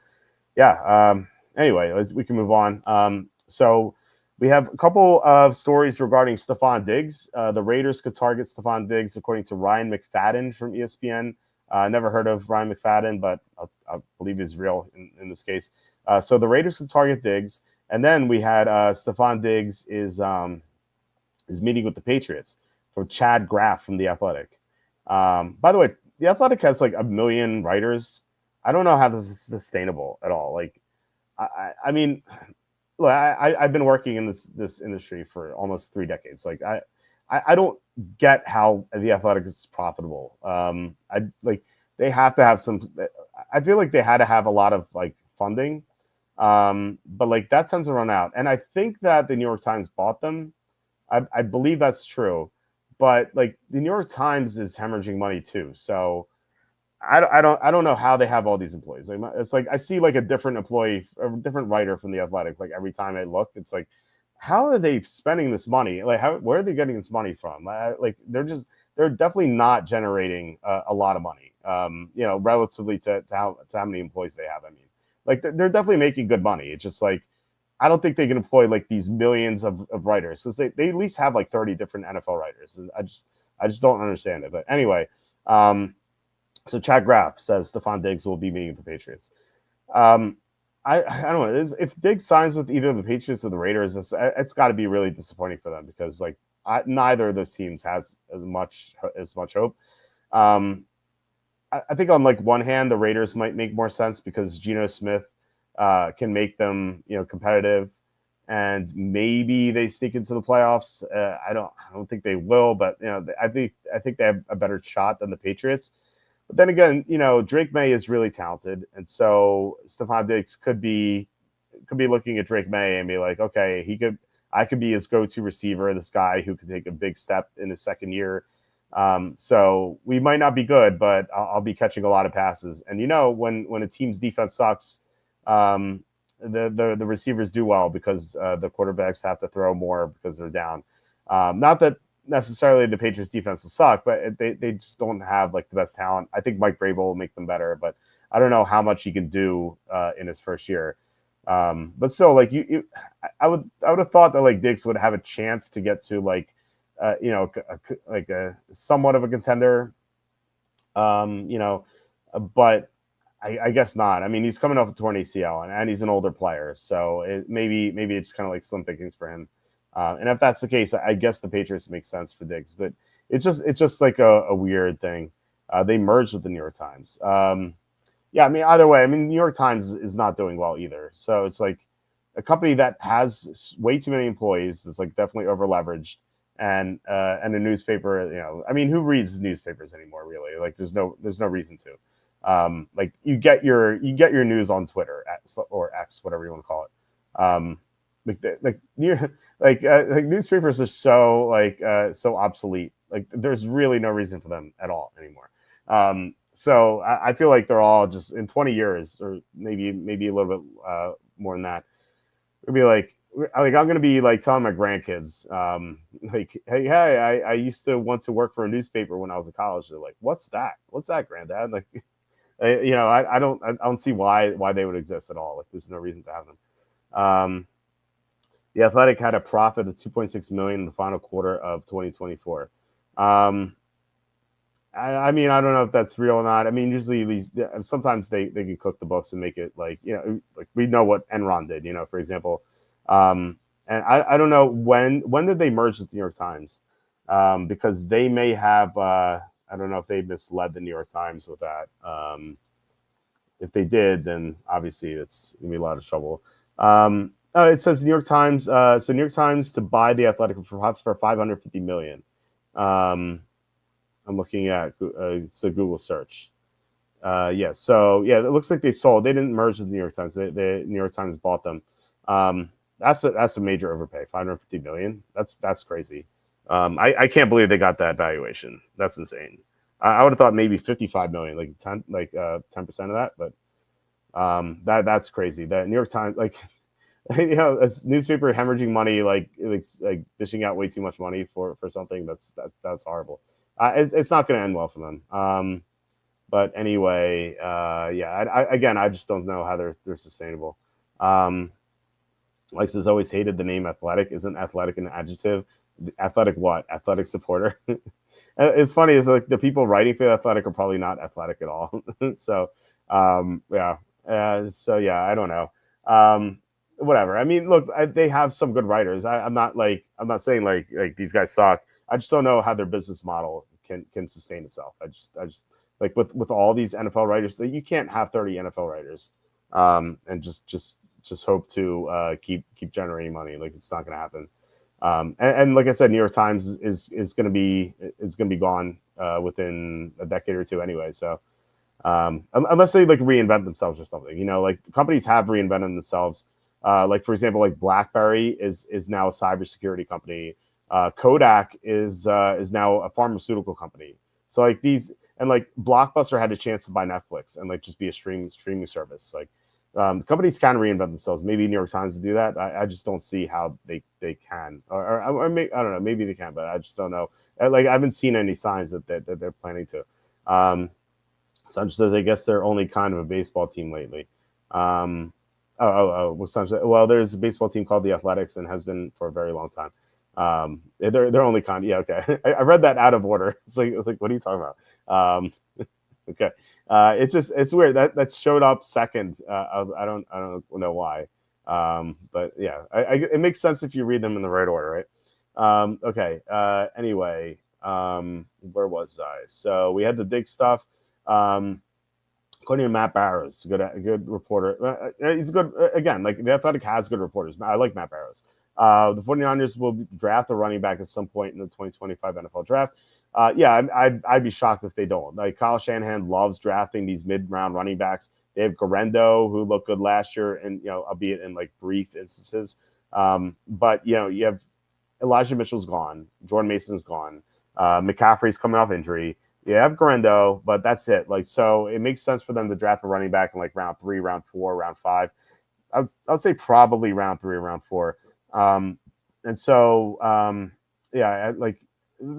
yeah. Anyway, we can move on. So we have a couple of stories regarding Stephon Diggs. The Raiders could target Stephon Diggs according to Ryan McFadden from ESPN. Never heard of Ryan McFadden, but I believe he's real in this case. So the Raiders could target Diggs, and then we had Stephon Diggs is meeting with the Patriots from Chad Graff from The Athletic. By the way, The Athletic has like a million writers. I don't know how this is sustainable at all. Like, I mean, look, I've been working in this industry for almost 3 decades. Like, I don't get how The Athletic is profitable. I like they have to have some. I feel like they had to have a lot of like funding, but like that tends to run out. And I think that the New York Times bought them. I believe that's true, but like the New York Times is hemorrhaging money too. So I don't know how they have all these employees. Like it's like I see like a different employee, a different writer from the Athletic. Like every time I look, it's like, how are they spending this money? Like where are they getting this money from? Like they're definitely not generating a lot of money. Relatively to how many employees they have. I mean, like they're definitely making good money. It's just like I don't think they can employ like these millions of writers. So they at least have like 30 different NFL writers. I just don't understand it. But anyway, so Chad Graff says Stephon Diggs will be meeting with the Patriots. Um, I don't know. If Diggs signs with either the Patriots or the Raiders, it's got to be really disappointing for them because like neither of those teams has as much hope. Um, I think on like one hand, the Raiders might make more sense because Geno Smith can make them competitive, and maybe they sneak into the playoffs. I don't think they will, but I think they have a better shot than the Patriots. But then again, Drake May is really talented, and so Stephon Diggs could be looking at Drake May and be like, okay, I could be his go-to receiver, this guy who could take a big step in his second year. So we might not be good, but I'll be catching a lot of passes. And when a team's defense sucks, the receivers do well because the quarterbacks have to throw more because they're down. Not that necessarily the Patriots defense will suck, but they just don't have like the best talent. I think Mike Vrabel will make them better, but I don't know how much he can do in his first year. But still, like I would have thought that like Diggs would have a chance to get to like like a somewhat of a contender. But I guess not. I mean, he's coming off a torn ACL and he's an older player, so maybe it's kind of like slim pickings for him. And if that's the case, I guess the Patriots make sense for Diggs, but it's just like a weird thing. They merged with the New York Times. Yeah, I mean, either way, I mean, New York Times is not doing well either. So it's like a company that has way too many employees that's like definitely over leveraged, and a newspaper. I mean, who reads newspapers anymore? Really, like there's no reason to. Like you get your news on Twitter or X, whatever you want to call it. Like newspapers are so obsolete. Like there's really no reason for them at all anymore. So I feel like they're all just in 20 years or maybe a little bit more than that. It'd be like I'm gonna be like telling my grandkids, like, hey, I used to want to work for a newspaper when I was in college. They're like, what's that? What's that, granddad? Like, I don't see why they would exist at all. Like, there's no reason to have them. The Athletic had a profit of 2.6 million in the final quarter of 2024. I mean, I don't know if that's real or not. I mean, usually sometimes they can cook the books and make it like like we know what Enron did. For example, and I don't know when did they merge with the New York Times, because they may have I don't know if they misled the New York Times with that. If they did, then obviously it's gonna be a lot of trouble. It says New York Times. So New York Times to buy the Athletic for 550 million. I'm looking at it's a Google search. Yeah, so yeah, it looks like they sold. They didn't merge with the New York Times. The New York Times bought them. That's a major overpay. 550 million. That's crazy. I can't believe they got that valuation. That's insane. I would have thought maybe 55 million, like 10% of that, but that's crazy. The New York Times, like it's newspaper hemorrhaging money, like dishing out way too much money for something that's horrible. It's not going to end well for them. But anyway, yeah. Again, I just don't know how they're sustainable. Lex has always hated the name athletic. Isn't athletic an adjective? Athletic what? Athletic supporter. It's funny is like the people writing for the Athletic are probably not athletic at all. So yeah. So yeah, I don't know. Whatever. I mean, look, they have some good writers. I'm not saying like these guys suck. I just don't know how their business model can sustain itself. I just like with all these NFL writers, you can't have 30 NFL writers, and just hope to keep generating money. Like it's not going to happen. And like I said, New York Times is going to be gone within a decade or two anyway. So unless they like reinvent themselves or something, like companies have reinvented themselves. Like for example, like BlackBerry is now a cybersecurity company. Kodak is now a pharmaceutical company. So like these and like Blockbuster had a chance to buy Netflix and like just be a streaming service. Like companies can reinvent themselves. Maybe New York Times to do that. I just don't see how they can. Or I don't know. Maybe they can, but I just don't know. Like I haven't seen any signs that they're planning to. Sun says I guess they're only kind of a baseball team lately. Well, there's a baseball team called the Athletics and has been for a very long time. They're only kind. Yeah, okay. I read that out of order. It's like what are you talking about? Okay. It's weird that showed up second. I don't know why. But yeah, it makes sense if you read them in the right order, right? Okay. Anyway, where was I? So we had the big stuff. Um, According to Matt Barrows, a good reporter. He's a good again. Like the Athletic has good reporters. I like Matt Barrows. The 49ers will draft a running back at some point in the 2025 NFL draft. Yeah, I'd be shocked if they don't. Like Kyle Shanahan loves drafting these mid-round running backs. They have Garendo, who looked good last year, and albeit in like brief instances. But you have Elijah Mitchell's gone, Jordan Mason's gone, McCaffrey's coming off injury. You have Garendo, but that's it. Like, so it makes sense for them to draft a running back in like round 3, round 4, round 5. I'd say probably round 3 or round 4. And so, yeah, like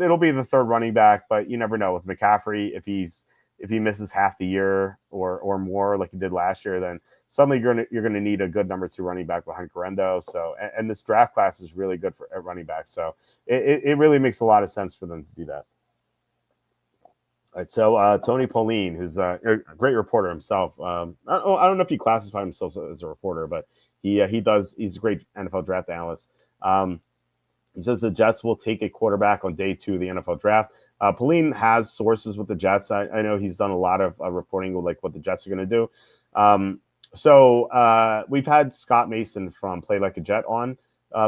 it'll be the third running back, but you never know with McCaffrey if he misses half the year or more like he did last year, then suddenly you're gonna need a good number 2 running back behind Garendo. So and this draft class is really good for at running back. So it really makes a lot of sense for them to do that. All right, so Tony Pauline, who's a great reporter himself. I don't know if he classifies himself as a reporter, but he does. He's a great NFL draft analyst. Um, he says the Jets will take a quarterback on day 2 of the NFL draft. Pauline has sources with the Jets. I know he's done a lot of reporting with like what the Jets are going to do. So we've had Scott Mason from Play Like a Jet on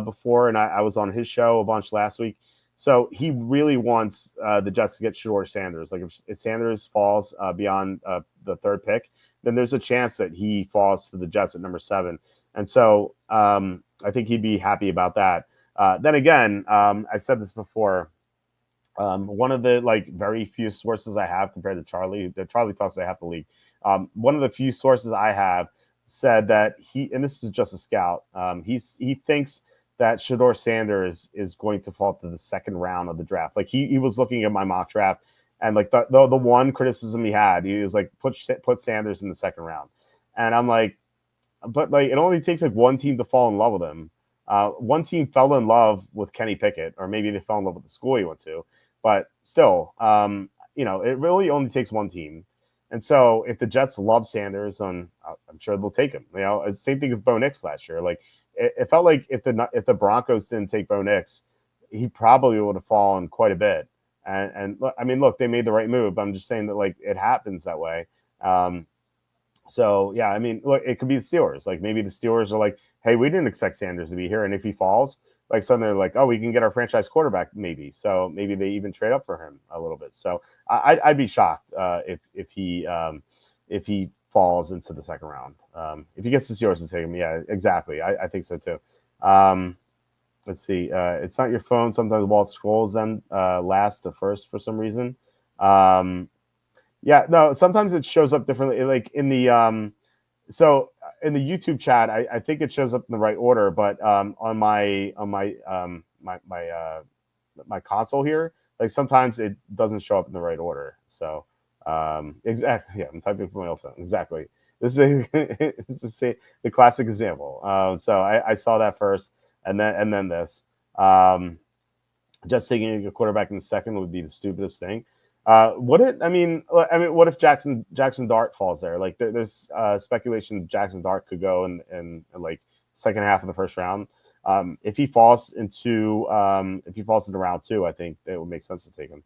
before, and I was on his show a bunch last week. So he really wants the Jets to get Shedeur Sanders. Like if Sanders falls beyond the third pick, then there's a chance that he falls to the Jets at number 7. And so I think he'd be happy about that. Then again, I said this before. One of the like very few sources I have compared to Charlie, the Charlie talks I have the league. One of the few sources I have said that and this is just a scout. He thinks that Shedeur Sanders is going to fall to the second round of the draft. Like he was looking at my mock draft, and like the one criticism he had, he was like put Sanders in the second round, and I'm like, but like it only takes like one team to fall in love with him. One team fell in love with Kenny Pickett, or maybe they fell in love with the school he went to. But still, it really only takes one team. And so if the Jets love Sanders, then I'm sure they'll take him. Same thing with Bo Nix last year. Like it felt like if the Broncos didn't take Bo Nix, he probably would have fallen quite a bit. And I mean, look, they made the right move. But I'm just saying that like it happens that way. So yeah, I mean, look, it could be the Steelers. Like maybe the Steelers are like, hey, we didn't expect Sanders to be here, and if he falls, like suddenly they're like, oh, we can get our franchise quarterback, maybe. So maybe they even trade up for him a little bit. So I'd be shocked if he falls into the second round. If he gets the Steelers to take him, yeah, exactly. I think so too. Let's see. It's not your phone. Sometimes Walt scrolls then last to first for some reason. Yeah, no, sometimes it shows up differently. Like in the so in the YouTube chat, I think it shows up in the right order, but on my console here, like sometimes it doesn't show up in the right order. So exactly, yeah, I'm typing from my old phone. Exactly. This is this is the classic example. So I saw that first, and then this. Just taking a quarterback in the second would be the stupidest thing. What if Jackson Dart falls there? Like there's speculation Jackson Dart could go in like second half of the first round. If he falls into round 2, I think it would make sense to take him.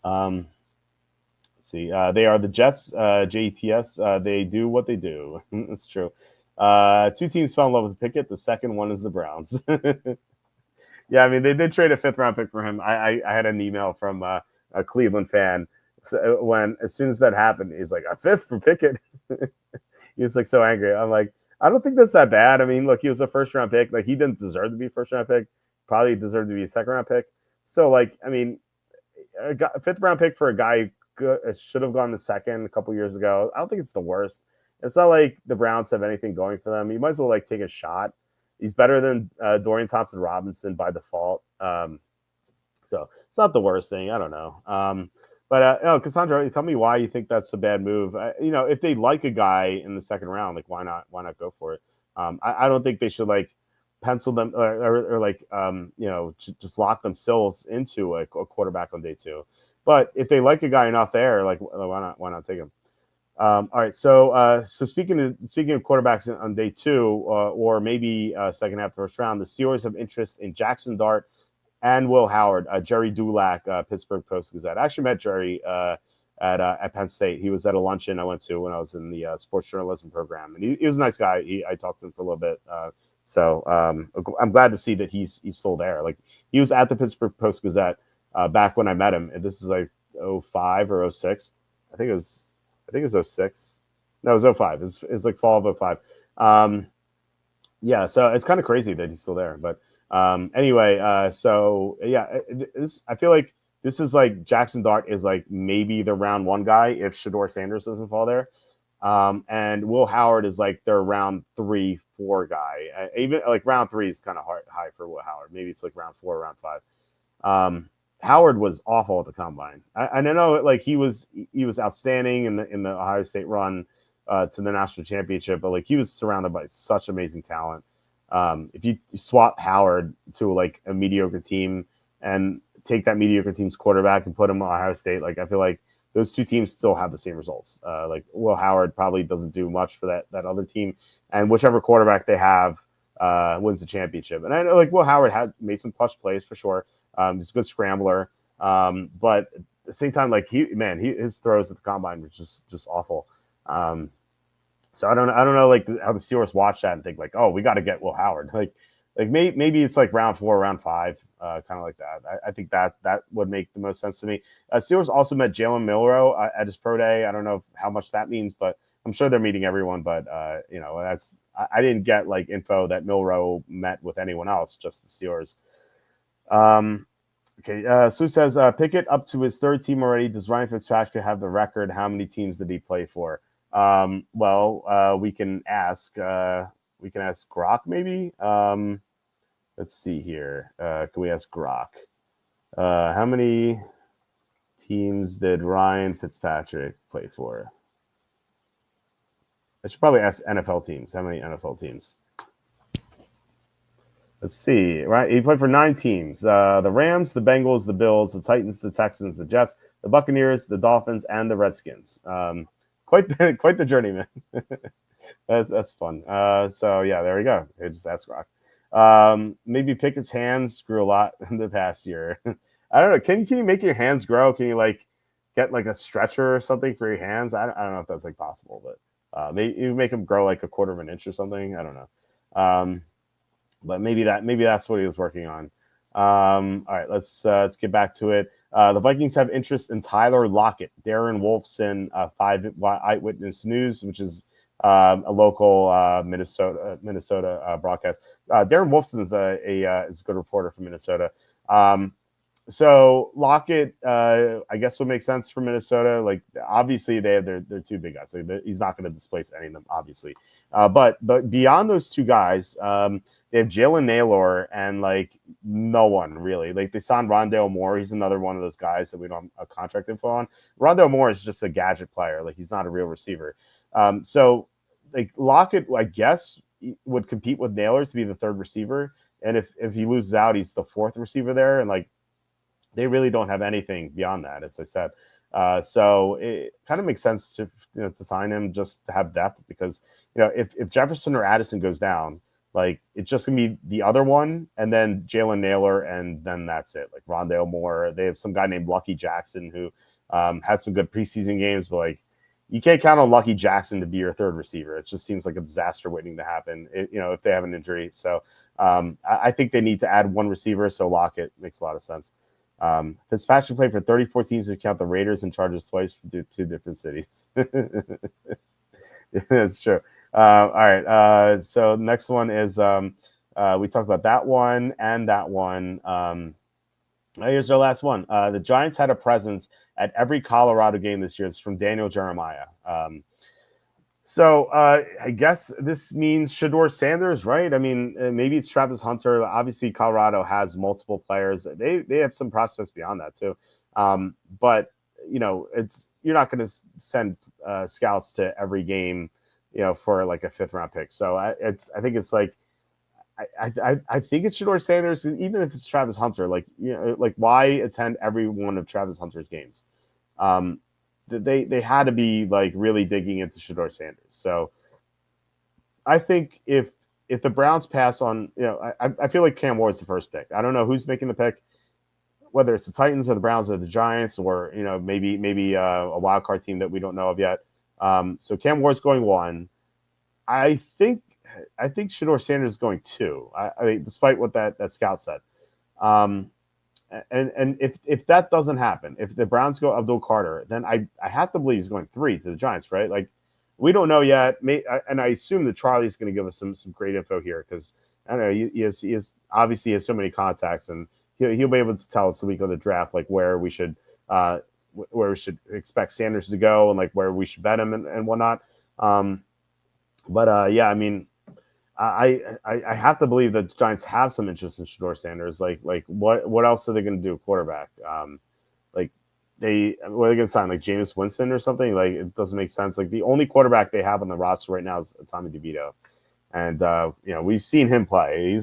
Let's see. They are the Jets, JETS. They do what they do. That's true. 2 teams fell in love with Pickett. The second one is the Browns. Yeah, I mean they did trade a 5th round pick for him. I had an email from a Cleveland fan when as soon as that happened, he's like a 5th for Pickett. He was like so angry. I'm like, I don't think that's that bad. I mean, look, he was a 1st round pick. Like he didn't deserve to be a 1st round pick. Probably deserved to be a 2nd round pick. So like, I mean, a 5th round pick for a guy who should have gone the second a couple years ago. I don't think it's the worst. It's not like the Browns have anything going for them. You might as well like take a shot. He's better than Dorian Thompson-Robinson by default. So it's not the worst thing. I don't know. Cassandra, tell me why you think that's a bad move. If they like a guy in the second round, like why not go for it? I don't think they should like pencil them or like just lock themselves into a quarterback on day 2. But if they like a guy enough there, like why not take him? All right, so speaking of quarterbacks on day two, or maybe second half first round, the Steelers have interest in Jackson Dart and Will Howard. Jerry Dulac, Pittsburgh Post Gazette. I actually met Jerry at Penn State. He was at a luncheon I went to when I was in the sports journalism program, and he was a nice guy. I talked to him for a little bit. I'm glad to see that he's still there. Like he was at the Pittsburgh Post Gazette back when I met him, and this is like '05 or '06. I think it was '06. No, it was '05. It's like fall of '05. Yeah, so it's kind of crazy that he's still there. But anyway, I feel like this is like Jackson Dart is like maybe the round one guy if Shedeur Sanders doesn't fall there. And Will Howard is like their round 3, 4 guy. Even like round 3 is kind of high for Will Howard. Maybe it's like round 4, round 5. Howard was awful at the combine. I know like he was outstanding in the Ohio State run to the national championship, but like he was surrounded by such amazing talent. If you swap Howard to like a mediocre team and take that mediocre team's quarterback and put him on Ohio State, like I feel like those two teams still have the same results. Like Will Howard probably doesn't do much for that other team, and whichever quarterback they have wins the championship. And I know like Will Howard had made some clutch plays for sure. He's a good scrambler, but at the same time, like his throws at the combine were just awful. So I don't know like how the Steelers watch that and think like, oh, we got to get Will Howard. Like maybe it's like round 4, round 5, kind of like that. I think that would make the most sense to me. Steelers also met Jalen Milroe at his pro day. I don't know how much that means, but I'm sure they're meeting everyone. But I didn't get like info that Milroe met with anyone else, just the Steelers. Okay, Sue says Pickett up to his 3rd team already. Does Ryan Fitzpatrick have the record? How many teams did he play for? We can ask Grok maybe. Let's see here. Can we ask Grok? How many teams did Ryan Fitzpatrick play for? I should probably ask NFL teams. How many NFL teams? Let's see. Right, he played for 9 teams: the Rams, the Bengals, the Bills, the Titans, the Texans, the Jets, the Buccaneers, the Dolphins, and the Redskins. Quite the journey, man. That's fun. So yeah, there we go. I just ask Rock. Maybe Pickett's hands grew a lot in the past year. I don't know. Can you make your hands grow? Can you like get like a stretcher or something for your hands? I don't know if that's like possible, but maybe you make them grow like a quarter of an inch or something. I don't know. But maybe that's what he was working on. All right, let's get back to it. The Vikings have interest in Tyler Lockett. Darren Wolfson, 5 Eyewitness News, which is a local Minnesota broadcast. Darren Wolfson is a good reporter from Minnesota. So Lockett, I guess would make sense for Minnesota. Like obviously they have their 2 big guys. Like, he's not going to displace any of them, obviously. But beyond those 2 guys, they have Jalen Nailor and like no one really. Like they signed Rondale Moore. He's another one of those guys that we don't have a contract info on. Rondale Moore is just a gadget player. Like he's not a real receiver. So like Lockett, I guess, would compete with Nailor to be the 3rd receiver. And if he loses out, he's the 4th receiver there. And like they really don't have anything beyond that, as I said. So it kind of makes sense to sign him just to have depth because if Jefferson or Addison goes down, like it's just gonna be the other one and then Jalen Nailor and then that's it. Like Rondale Moore, they have some guy named Lucky Jackson who had some good preseason games, but like you can't count on Lucky Jackson to be your 3rd receiver. It just seems like a disaster waiting to happen. If they have an injury. So I think they need to add 1 receiver. So Lockett makes a lot of sense. Fitzpatrick played for 34 teams if you count the Raiders and Chargers twice for 2 different cities. That's true. All right. So next one is we talked about that one and that one. Here's our last one. The Giants had a presence at every Colorado game this year. It's from Daniel Jeremiah. So I guess this means Shedeur Sanders, right? I mean, maybe it's Travis Hunter. Obviously, Colorado has multiple players. They have some prospects beyond that too. But you're not going to send scouts to every game, for like a 5th round pick. So I think it's like I think it's Shador Sanders, even if it's Travis Hunter. Like, like why attend every one of Travis Hunter's games? Um, they had to be like really digging into Shador Sanders. So I think if the Browns pass on, I feel like Cam Ward's the first pick. I don't know who's making the pick, whether it's the Titans or the Browns or the Giants, or maybe a wild card team that we don't know of yet. So Cam Ward's going one. I think I think Shador Sanders is going two. I mean, despite what that scout said. Um, and if that doesn't happen, if the Browns go Abdul Carter, then I have to believe he's going three to the Giants, right? Like we don't know yet. And I assume that Charlie's going to give us some great info here because I don't know he has obviously has so many contacts and he'll be able to tell us the week of the draft like uh, where we should expect Sanders to go and like where we should bet him and whatnot. Um, but yeah, I mean, I have to believe that the Giants have some interest in Shador Sanders. Like what else are they going to do? Quarterback? Like what are they going to sign? Like Jameis Winston or something? Like it doesn't make sense. Like the only quarterback they have on the roster right now is Tommy DeVito, and we've seen him play.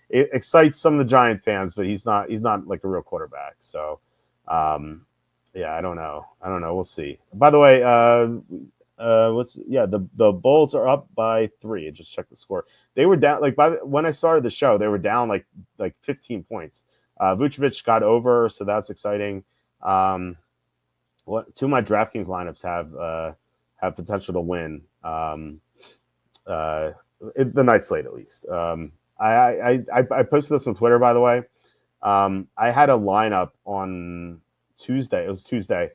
It excites some of the Giant fans, but he's not like a real quarterback. So yeah, I don't know. We'll see. By the way, the Bulls are up by 3. I just checked the score. They were down like when I started the show, they were down like 15 points. Vucevic got over, so that's exciting. Um, what two of my DraftKings lineups have potential to win. Uh, the night slate at least. I posted this on Twitter, by the way. I had a lineup on Tuesday. It was Tuesday.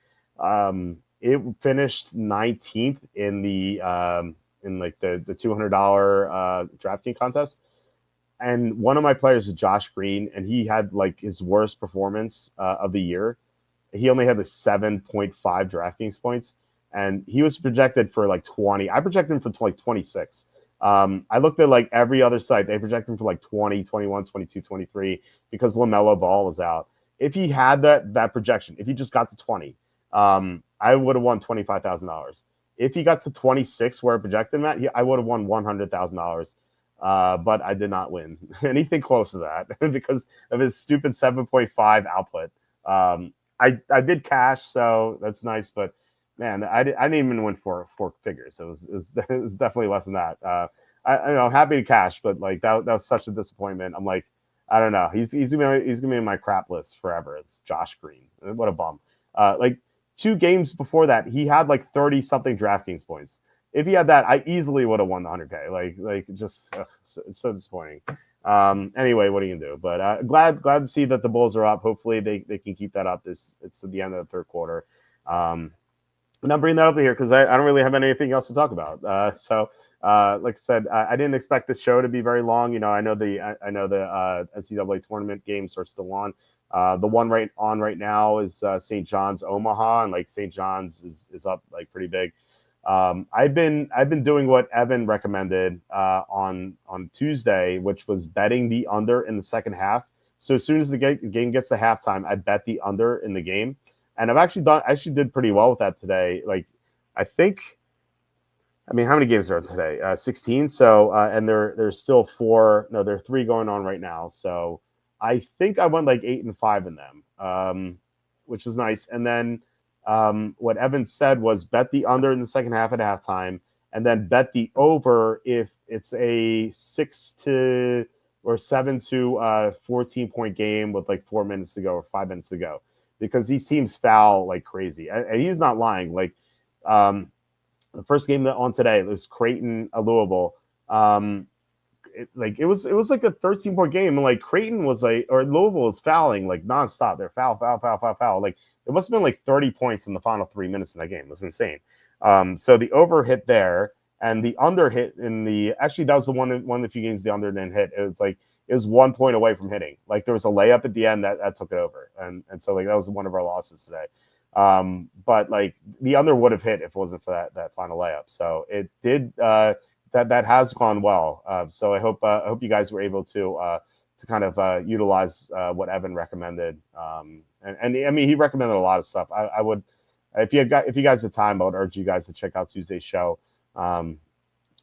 It finished 19th in like the $200 DraftKings contest, and one of my players is Josh Green, and he had like his worst performance of the year. He only had the 7.5 DraftKings points, and he was projected for like 20. I projected him for like 26. I looked at like every other site. They projected him for like 20, 21, 22, 23 because LaMelo Ball was out. If he had that projection, if he just got to 20, I would have won $25,000. If he got to 26 where I projected him at, I would have won $100,000. But I did not win anything close to that because of his stupid 7.5 output. I did cash, so that's nice, but man, I didn't even win four figures. It was definitely less than that. I'm happy to cash, but like that was such a disappointment. I'm like, I don't know. He's gonna be in my crap list forever. It's Josh Green. What a bum. Like 2 games before that, he had like 30 something DraftKings points. If he had that, I easily would have won the 100K. Like just so disappointing. Anyway, what are you gonna do? But glad to see that the Bulls are up. Hopefully they can keep that up. It's at the end of the third quarter. And I'm bringing that up here because I don't really have anything else to talk about. Like I said, I didn't expect the show to be very long. I know the NCAA tournament games are still on. The one right now is St. John's Omaha, and like St. John's is up like pretty big. I've been doing what Evan recommended on Tuesday, which was betting the under in the second half. So as soon as the game gets to halftime, I bet the under in the game, and actually did pretty well with that today. Like I think, I mean, how many games are on today? 16. So and there's still 4. No, there are 3 going on right now. So I think I went like 8-5 in them, which was nice. And then what Evan said was bet the under in the second half at halftime, and then bet the over if it's a 7 to 14 point game with like 4 minutes to go or 5 minutes to go, because these teams foul like crazy, and he's not lying. Like the first game on today, it was Creighton, Louisville. It was like a 13-point game, and like Creighton was like, or Louisville was fouling like nonstop. They're foul. Like it must have been like 30 points in the final 3 minutes in that game. It was insane. So the over hit there, and the under hit in the actually that was one of the few games the under didn't hit. It was 1 point away from hitting. Like there was a layup at the end that took it over, and so like that was one of our losses today. But like the under would have hit if it wasn't for that final layup. So it did. That has gone well. So I hope you guys were able to kind of utilize what Evan recommended. And I mean, he recommended a lot of stuff. I would, if you guys have time, I would urge you guys to check out Tuesday's show.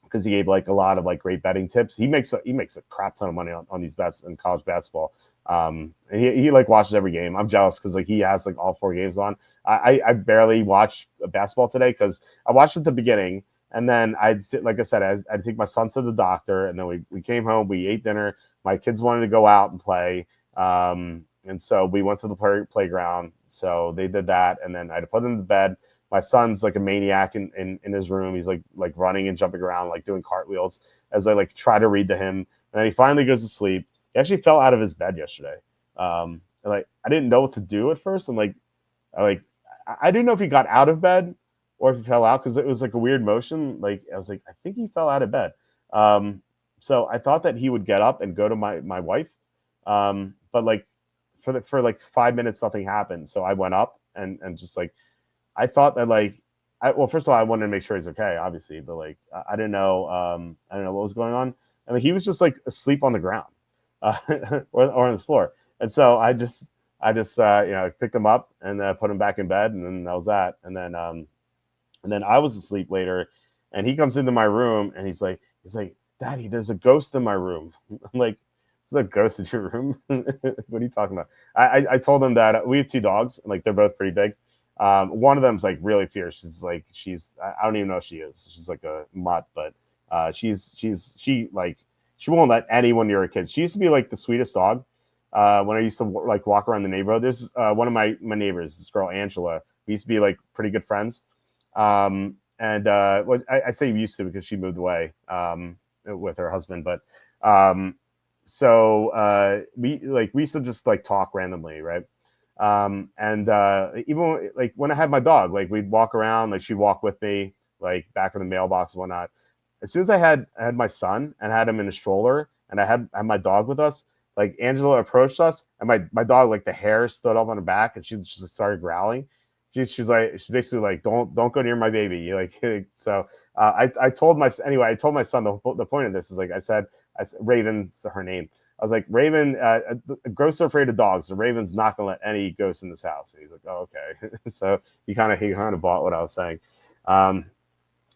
because he gave like a lot of like great betting tips. He makes a crap ton of money on these bets in college basketball. And he like watches every game. I'm jealous because like he has like all 4 games on. I barely watch basketball today because I watched at the beginning, and then I'd sit, like I said, I'd take my son to the doctor, and then we came home, we ate dinner. My kids wanted to go out and play, and so we went to the playground. So they did that, and then I had to put them to bed. My son's like a maniac in his room. He's like running and jumping around, like doing cartwheels as I like try to read to him. And then he finally goes to sleep. He actually fell out of his bed yesterday. And like I didn't know what to do at first. And like I didn't know if he got out of bed or if he fell out because it was like a weird motion. Like I was like, I think he fell out of bed. So I thought that he would get up and go to my wife. But like for like 5 minutes, nothing happened. So I went up and just like I thought that like well, first of all, I wanted to make sure he's okay, obviously, but like I didn't know I don't know what was going on. And like, he was just like asleep on the ground, uh, or on the floor. And so I just picked him up and put him back in bed, and then that was that. And then I was asleep later, and he comes into my room and he's like, Daddy, there's a ghost in my room. I'm like, there's a ghost in your room? What are you talking about? I told him that we have 2 dogs, and like they're both pretty big. One of them's like really fierce. I don't even know if she is. She's like a mutt, but she won't let anyone near her kids. She used to be like the sweetest dog. When I used to like walk around the neighborhood, there's one of my neighbors, this girl Angela. We used to be like pretty good friends. And well, I say we used to because she moved away with her husband, but we used to just like talk randomly, right? And even like when I had my dog, like we'd walk around, like she'd walk with me, like back in the mailbox and whatnot. As soon as I had my son and had him in a stroller, and I had my dog with us, like Angela approached us, and my dog, like the hair stood up on her back, and she just started growling. She's basically like, don't go near my baby. Like so, I told my anyway. I told my son the point of this is like I said Raven's her name. I was like, Raven, ghosts are afraid of dogs. So Raven's not gonna let any ghosts in this house. And he's like, oh, okay. So he kind of bought what I was saying. Um,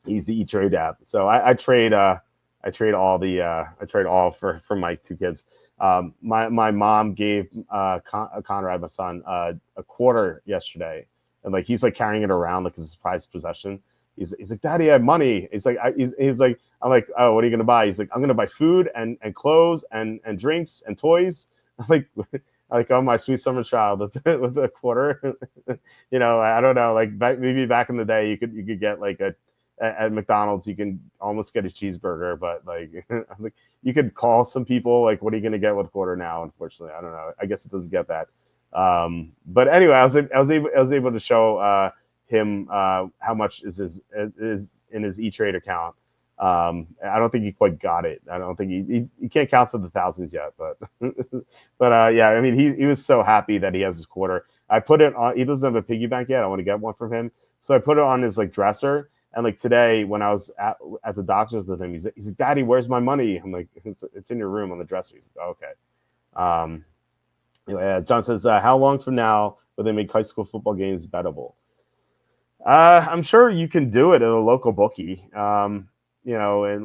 he's the E-Trade app. So I trade all for my 2 kids. My mom gave Conrad, my son, a quarter yesterday, and like he's like carrying it around like his prized possession. He's like, Daddy, I have money. He's like, I'm like, oh, what are you gonna buy? He's like, I'm gonna buy food and clothes and drinks and toys. I'm like, oh, my sweet summer child with a quarter. I don't know. Like maybe back in the day, you could get like at McDonald's, you can almost get a cheeseburger, but like, like you could call some people like, what are you going to get with a quarter now? Unfortunately, I don't know. I guess it doesn't get that. But anyway, I was able to show him how much is in his E-Trade account. I don't think he quite got it. I don't think he can't count to the thousands yet, but yeah, I mean he was so happy that he has his quarter. I put it on. He doesn't have a piggy bank yet. I want to get one from him, so I put it on his like dresser. And like today, when I was at the doctor's with him, he's like, Daddy, where's my money? I'm like, it's in your room on the dresser. He's like, oh, okay. Anyway, John says, how long from now will they make high school football games bettable? I'm sure you can do it at a local bookie. In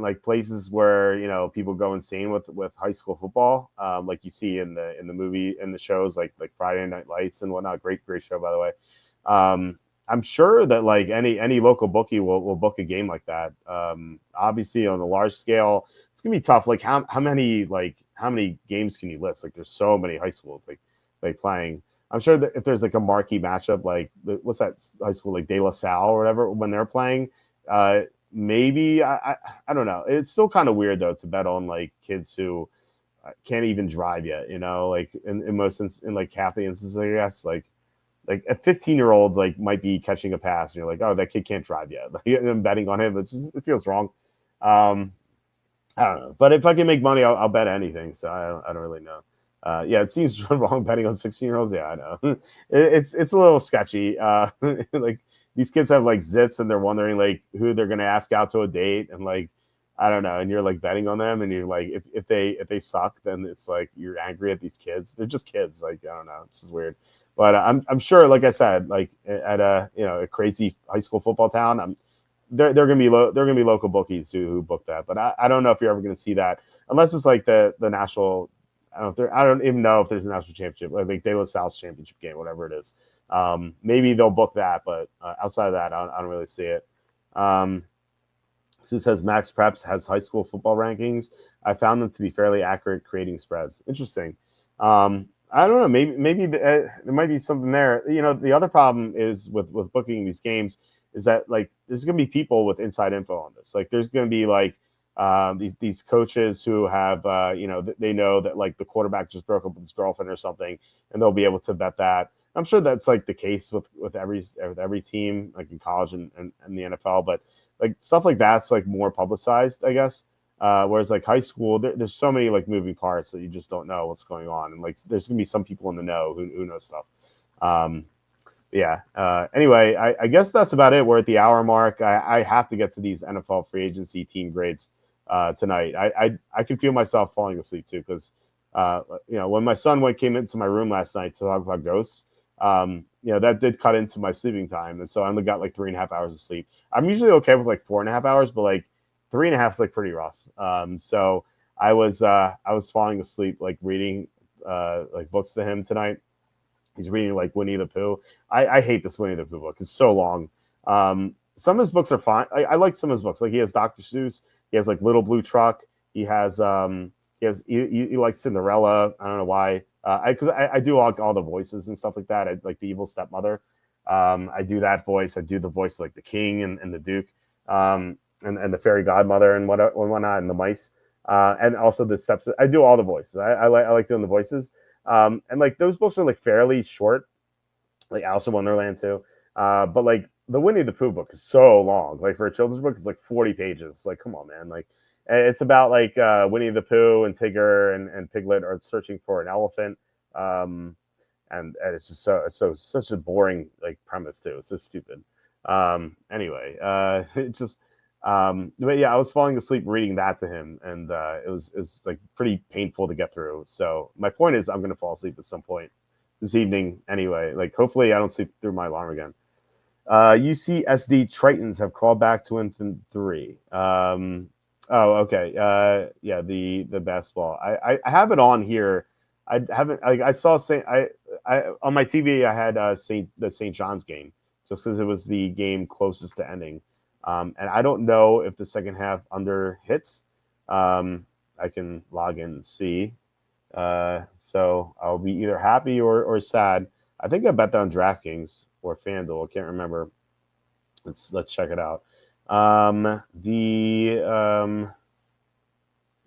like places where people go insane with high school football, like you see in the movie in the shows like Friday Night Lights and whatnot. Great show, by the way. I'm sure that like any local bookie will book a game like that. Obviously, on a large scale, it's gonna be tough. Like how many games can you list? Like there's so many high schools like playing. I'm sure that if there's like a marquee matchup, like what's that high school like De La Salle or whatever when they're playing, maybe I don't know. It's still kind of weird though to bet on like kids who can't even drive yet. Like in in like half the instances, I guess like a 15-year-old like might be catching a pass and you're like, oh, that kid can't drive yet. Like, I'm betting on him. It feels wrong. Um, I don't know, but if I can make money, I'll bet anything. So I don't really know. Yeah, it seems wrong betting on 16-year-olds. Yeah, I know. It's a little sketchy. Like these kids have like zits and they're wondering like who they're gonna ask out to a date and like I don't know, and you're like betting on them and you're like if they suck, then it's like you're angry at these kids. They're just kids. Like I don't know, this is weird. But I'm sure, like I said, like at a crazy high school football town, they're gonna be they're gonna be local bookies who book that, but I don't know if you're ever gonna see that unless it's like the national. I don't even know if there's a national championship, like De La Salle's championship game, whatever it is. Maybe they'll book that, but outside of that, I don't really see it. Um, Sue says Max Preps has high school football rankings. I found them to be fairly accurate, creating spreads. Interesting. I don't know. Maybe there might be something there. You know, the other problem is with booking these games is that like there's going to be people with inside info on this. Like there's going to be like these coaches who have they know that like the quarterback just broke up with his girlfriend or something, and they'll be able to bet that. I'm sure that's like the case with every team like in college and the NFL, but like stuff like that's like more publicized, I guess. Whereas like high school, there's so many like moving parts that you just don't know what's going on, and like there's gonna be some people in the know who know stuff. Um, yeah. Anyway, I guess that's about it. We're at the hour mark. I have to get to these NFL free agency team grades tonight. I can feel myself falling asleep too because when my son came into my room last night to talk about ghosts, that did cut into my sleeping time, and so I only got like 3.5 hours of sleep. I'm usually okay with like 4.5 hours, but like 3.5 is like pretty rough. So I was falling asleep like reading like books to him tonight. He's reading like Winnie the Pooh. I hate this Winnie the Pooh book. It's so long. Some of his books are fine. I like some of his books. Like he has Dr. Seuss. He has like Little Blue Truck. He likes Cinderella. I don't know why. I do like all the voices and stuff like that. I like the evil stepmother. I do that voice. I do the voice like the king and the duke, and the fairy godmother and whatnot, and the mice, and also the steps. I do all the voices. I like doing the voices. And like those books are like fairly short, like Alice in Wonderland too. But like the Winnie the Pooh book is so long. Like for a children's book, it's like 40 pages. Like, come on, man. Like it's about like Winnie the Pooh and Tigger and Piglet are searching for an elephant. And it's just so such a boring like premise too. It's so stupid. Anyway, it just but yeah, I was falling asleep reading that to him, and it was like pretty painful to get through. So my point is, I'm gonna fall asleep at some point this evening anyway. Like hopefully, I don't sleep through my alarm again. UCSD Tritons have crawled back to win 3. Oh, okay. Yeah, the basketball. I have it on here. I haven't. I saw I on my TV. I had the St. John's game just because it was the game closest to ending. And I don't know if the second half under hits. I can log in and see. So I'll be either happy or sad. I think I bet that on DraftKings or FanDuel. I can't remember. Let's check it out.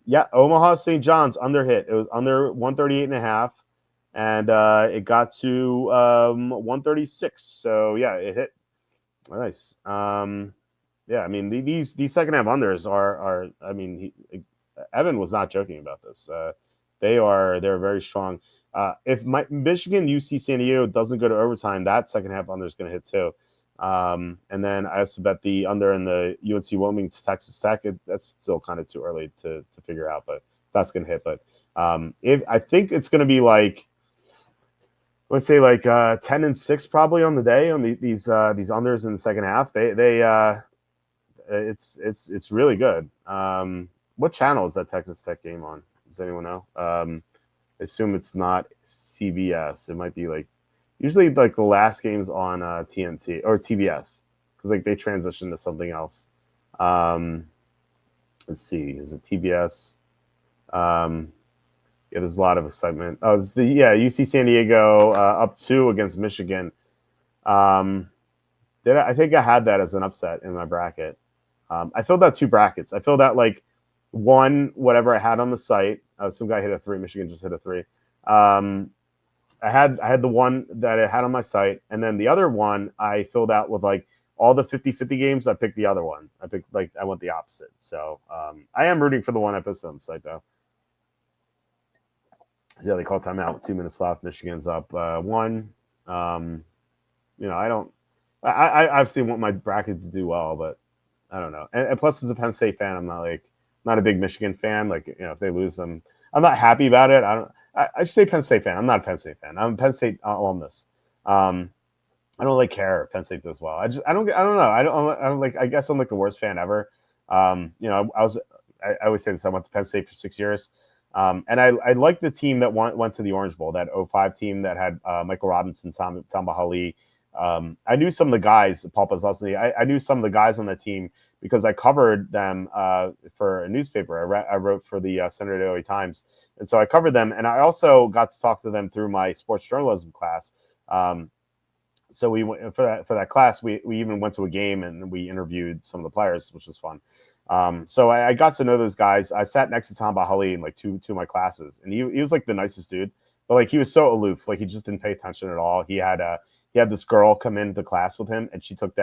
Yeah, Omaha St. John's under hit. It was under 138.5, and it got to 136. So yeah, it hit. Nice. Yeah, I mean these second half unders are I mean Evan was not joking about this. They're very strong. If Michigan UC San Diego doesn't go to overtime, that second half under is going to hit too. And then I also bet the under in the UNC Wyoming Texas Tech. That's still kind of too early to figure out, but that's going to hit. But if I think it's going to be like let's say like 10-6 probably on the day on these unders in the second half. It's really good. What channel is that Texas Tech game on? Does anyone know? I assume it's not CBS. It might be like usually like the last game's on TNT or TBS because like they transition to something else. Let's see, is it TBS? Yeah, there's a lot of excitement. Oh, it's the UC San Diego up 2 against Michigan. I think I had that as an upset in my bracket. I filled out 2 brackets. I filled out like one whatever I had on the site. Some guy hit a 3. Michigan just hit a 3. I had the one that I had on my site, and then the other one I filled out with like all the 50-50 games. I picked the other one. I went the opposite. So I am rooting for the one I posted on the site though. Yeah, they call timeout with 2 minutes left. Michigan's up 1. I obviously want my bracket to do well, but I don't know. And plus, as a Penn State fan, I'm not a big Michigan fan. Like if they lose them, I'm not happy about it. I should say Penn State fan. I'm not a Penn State fan. I'm a Penn State alumnus. I don't like care if Penn State does well. I don't know. I don't like. I guess I'm like the worst fan ever. I always say this. I went to Penn State for 6 years, and I like the team that went to the Orange Bowl. That '05 team that had Michael Robinson, Tamba Hali. I knew some of the guys, Paul Posluszny. I knew some of the guys on the team because I covered them for a newspaper. I wrote for the Central Daily Times, and so I covered them. And I also got to talk to them through my sports journalism class. So we went for that class. We even went to a game and we interviewed some of the players, which was fun. So I got to know those guys. I sat next to Tom Bahali in like two of my classes, and he was like the nicest dude, but like he was so aloof. Like he just didn't pay attention at all. He had this girl come into class with him, and she took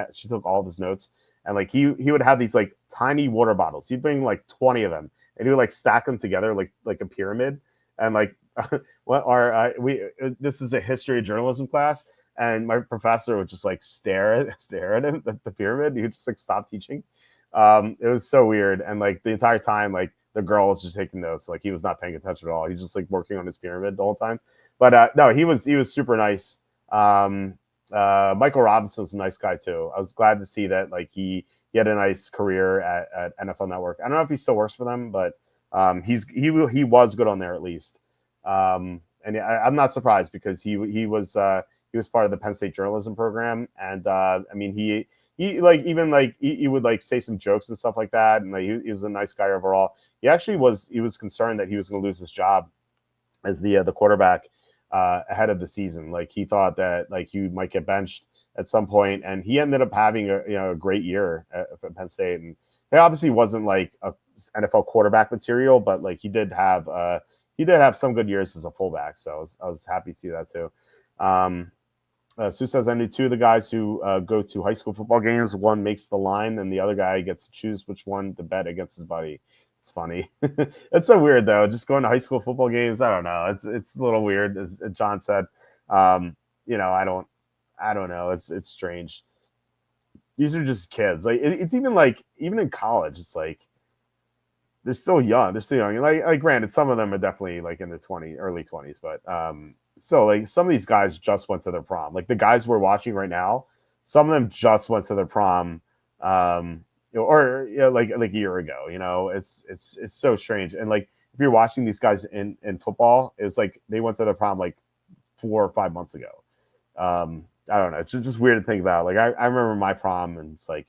all of his notes, and like he would have these like tiny water bottles. He'd bring like 20 of them, and he would like stack them together like a pyramid, and like what are we? This is a history of journalism class, and my professor would just like stare at him, the pyramid. He would just like stop teaching. It was so weird, and like the entire time, like the girl was just taking notes. Like he was not paying attention at all. He was just like working on his pyramid the whole time. But no, he was super nice. Um, Michael Robinson was a nice guy too. I was glad to see that like he had a nice career at NFL Network. I don't know if he still works for them, but he was good on there at least. And I'm not surprised because he was part of the Penn State journalism program, and I mean he like even like he would like say some jokes and stuff like that, and like he was a nice guy overall. He was concerned that he was going to lose his job as the quarterback ahead of the season. Like he thought that like he might get benched at some point, and he ended up having a great year at Penn State, and he obviously wasn't like a NFL quarterback material, but like he did have some good years as a fullback, so I was happy to see that too. Um, Sue says I knew two of the guys who go to high school football games. One makes the line, and the other guy gets to choose which one to bet against his buddy. It's funny. It's so weird though. Just going to high school football games. I don't know. It's a little weird, as John said. Um, I don't know. It's strange. These are just kids. Like it's even like even in college, it's like they're still young. They're still young. Like granted, some of them are definitely like in their early 20s, but so like some of these guys just went to their prom. Like the guys we're watching right now, some of them just went to their prom, or like a year ago. It's so strange. And like if you're watching these guys in football, it's like they went to their prom like 4 or 5 months ago. I don't know. It's just weird to think about. Like I remember my prom, and it's like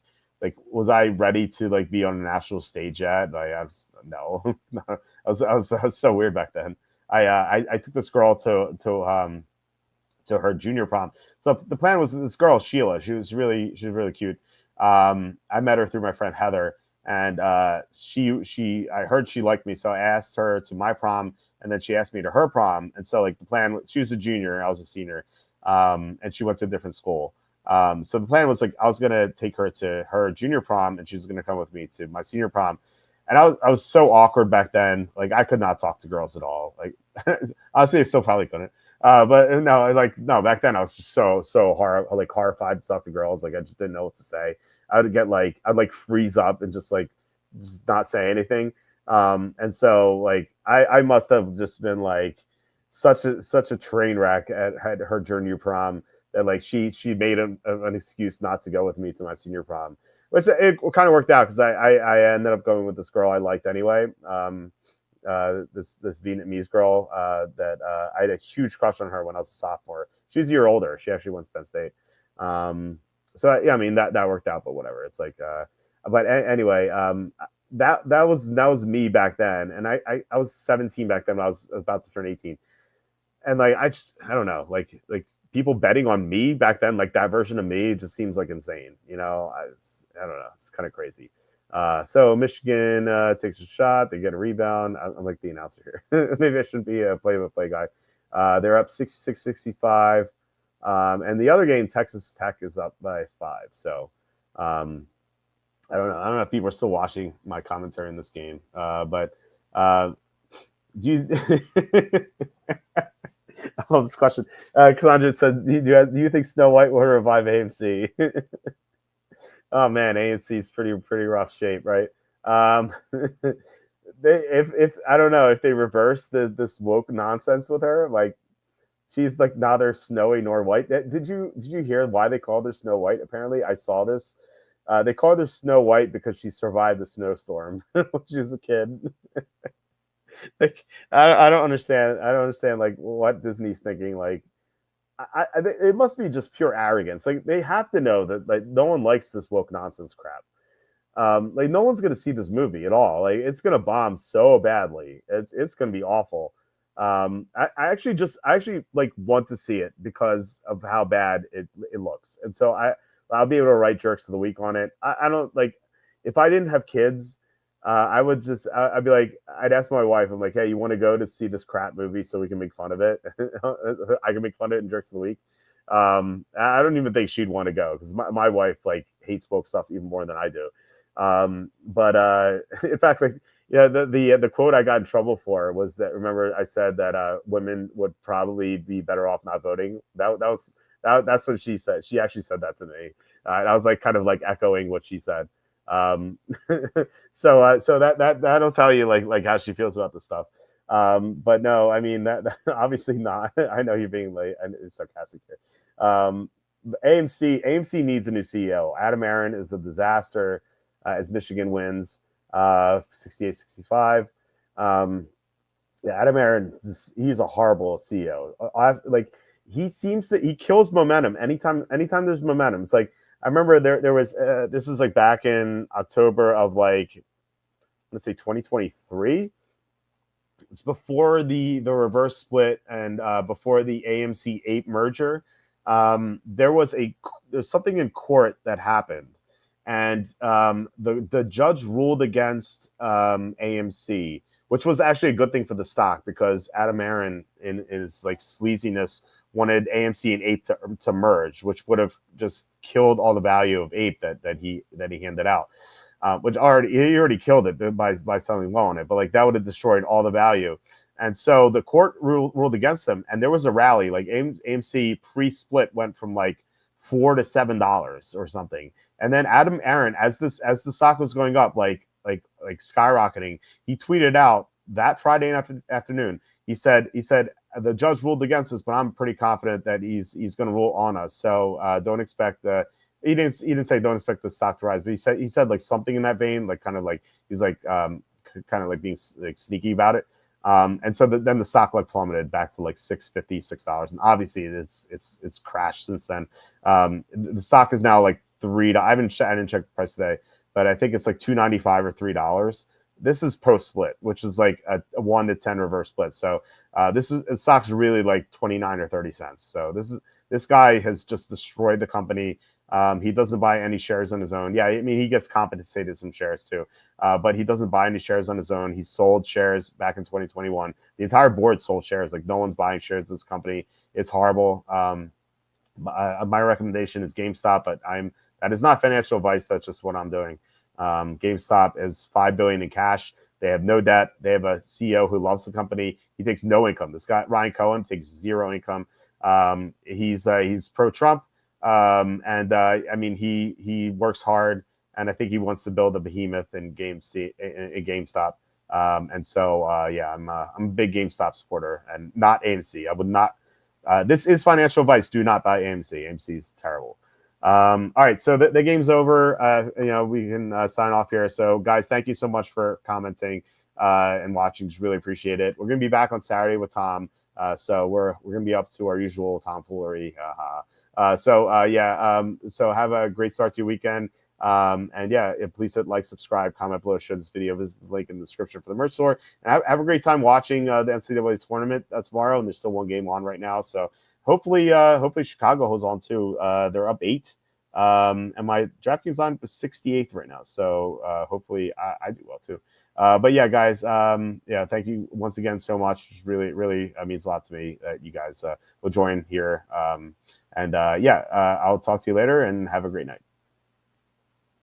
was I ready to like be on a national stage yet? Like I was no, no. I was so weird back then. I took this girl to her junior prom. So the plan was this girl Sheila. She was really cute. I met her through my friend Heather, and she I heard she liked me, so I asked her to my prom, and then she asked me to her prom. And so like the plan was she was a junior, I was a senior, and she went to a different school. So the plan was like I was gonna take her to her junior prom, and she was gonna come with me to my senior prom. And I was so awkward back then. Like I could not talk to girls at all. Like honestly, I still probably couldn't. But no, like no, back then I was just like horrified to talk to girls. Like I just didn't know what to say. I'd like freeze up and just not say anything. And so like I must have just been like such a train wreck at her junior prom that like she made an excuse not to go with me to my senior prom, which it kind of worked out because I ended up going with this girl I liked anyway. This Vietnamese girl that I had a huge crush on her when I was a sophomore. She's a year older. She actually went to Penn State. So yeah, I mean that worked out, but whatever. It's like, anyway, that was me back then, and I was 17 back then. I was about to turn 18, and like I don't know, like people betting on me back then, like that version of me, just seems like insane. I don't know, it's kind of crazy. So Michigan takes a shot. They get a rebound. I'm like the announcer here. Maybe I shouldn't be a play-by-play guy. They're up 66-65. And the other game, Texas Tech is up by 5. So I don't know. I don't know if people are still watching my commentary in this game. But do you? I love this question. Cassandra said, do you think Snow White will revive AMC? Oh man, AMC is pretty rough shape, right? If I don't know if they reverse this woke nonsense with her, like she's like neither snowy nor white. Did you hear why they called her Snow White? Apparently, I saw this. They called her Snow White because she survived the snowstorm when she was a kid. Like, I don't understand. I don't understand like what Disney's thinking. Like, it must be just pure arrogance. Like, they have to know that like no one likes this woke nonsense crap. Like, no one's gonna see this movie at all. Like, it's gonna bomb so badly. It's gonna be awful. I actually like want to see it because of how bad it looks, and so I'll be able to write jerks of the week on it. I don't like if I didn't have kids. I would just I'd be like I'd ask my wife. I'm like, hey, you want to go to see this crap movie so we can make fun of it? I can make fun of it in jerks of the week. I don't even think she'd want to go because my wife like hates woke stuff even more than I do. But in fact, like yeah, the quote I got in trouble for was that remember I said that women would probably be better off not voting. That's what she said. She actually said that to me, and I was like kind of like echoing what she said. Um, so that'll tell you like how she feels about the stuff. But no, I mean that obviously not. I know you're being late and sarcastic here. AMC needs a new CEO. Adam Aaron is a disaster as Michigan wins 68-65. Yeah, Adam Aaron, he's a horrible CEO. Like he kills momentum anytime there's momentum. It's like I remember there was this is like back in October of like let's say 2023. It's before the reverse split and before the AMC 8 merger. There's something in court that happened, and the judge ruled against AMC, which was actually a good thing for the stock because Adam Aaron in his like sleaziness wanted AMC and Ape to merge, which would have just killed all the value of Ape that he handed out. Which he already killed it by selling low on it, but like that would have destroyed all the value. And so the court ruled against them, and there was a rally. Like AMC pre-split went from like $4 to $7 or something, and then Adam Aaron, as the stock was going up, like skyrocketing, he tweeted out that Friday afternoon. He said the judge ruled against us, but I'm pretty confident that he's going to rule on us. So don't expect he didn't say don't expect the stock to rise, but he said like something in that vein, like kind of like he's like kind of like being like sneaky about it. And so then the stock like plummeted back to like $6.50, and obviously it's crashed since then. The stock is now like $3. I didn't check the price today, but I think it's like $2.95 or $3. This is post split, which is like a 1 to 10 reverse split. So the stock's really like 29 or 30 cents. So this guy has just destroyed the company. He doesn't buy any shares on his own. Yeah, I mean, he gets compensated some shares too, but he doesn't buy any shares on his own. He sold shares back in 2021. The entire board sold shares. Like, no one's buying shares of this company. It's horrible. My recommendation is GameStop, but that is not financial advice. That's just what I'm doing. GameStop is $5 billion in cash. They have no debt. They have a CEO who loves the company. He takes no income. This guy, Ryan Cohen, takes zero income. He's pro-Trump. I mean, he works hard, and I think he wants to build a behemoth in GameStop. And so yeah, I'm a big GameStop supporter and not AMC. I would not. This is financial advice. Do not buy AMC. AMC is terrible. All right, so the game's over. We can sign off here. So guys, thank you so much for commenting and watching. Just really appreciate it. We're gonna be back on Saturday with Tom. So we're gonna be up to our usual tomfoolery. So have a great start to your weekend. And yeah, please hit like, subscribe, comment below, share this video, visit the link in the description for the merch store. And have a great time watching the NCAA tournament tomorrow. And there's still one game on right now. So hopefully Chicago holds on too. They're up 8. And my DraftKings line is 68th right now. So hopefully I do well too. But yeah, guys, thank you once again so much. Just really, really means a lot to me that you guys will join here. I'll talk to you later and have a great night.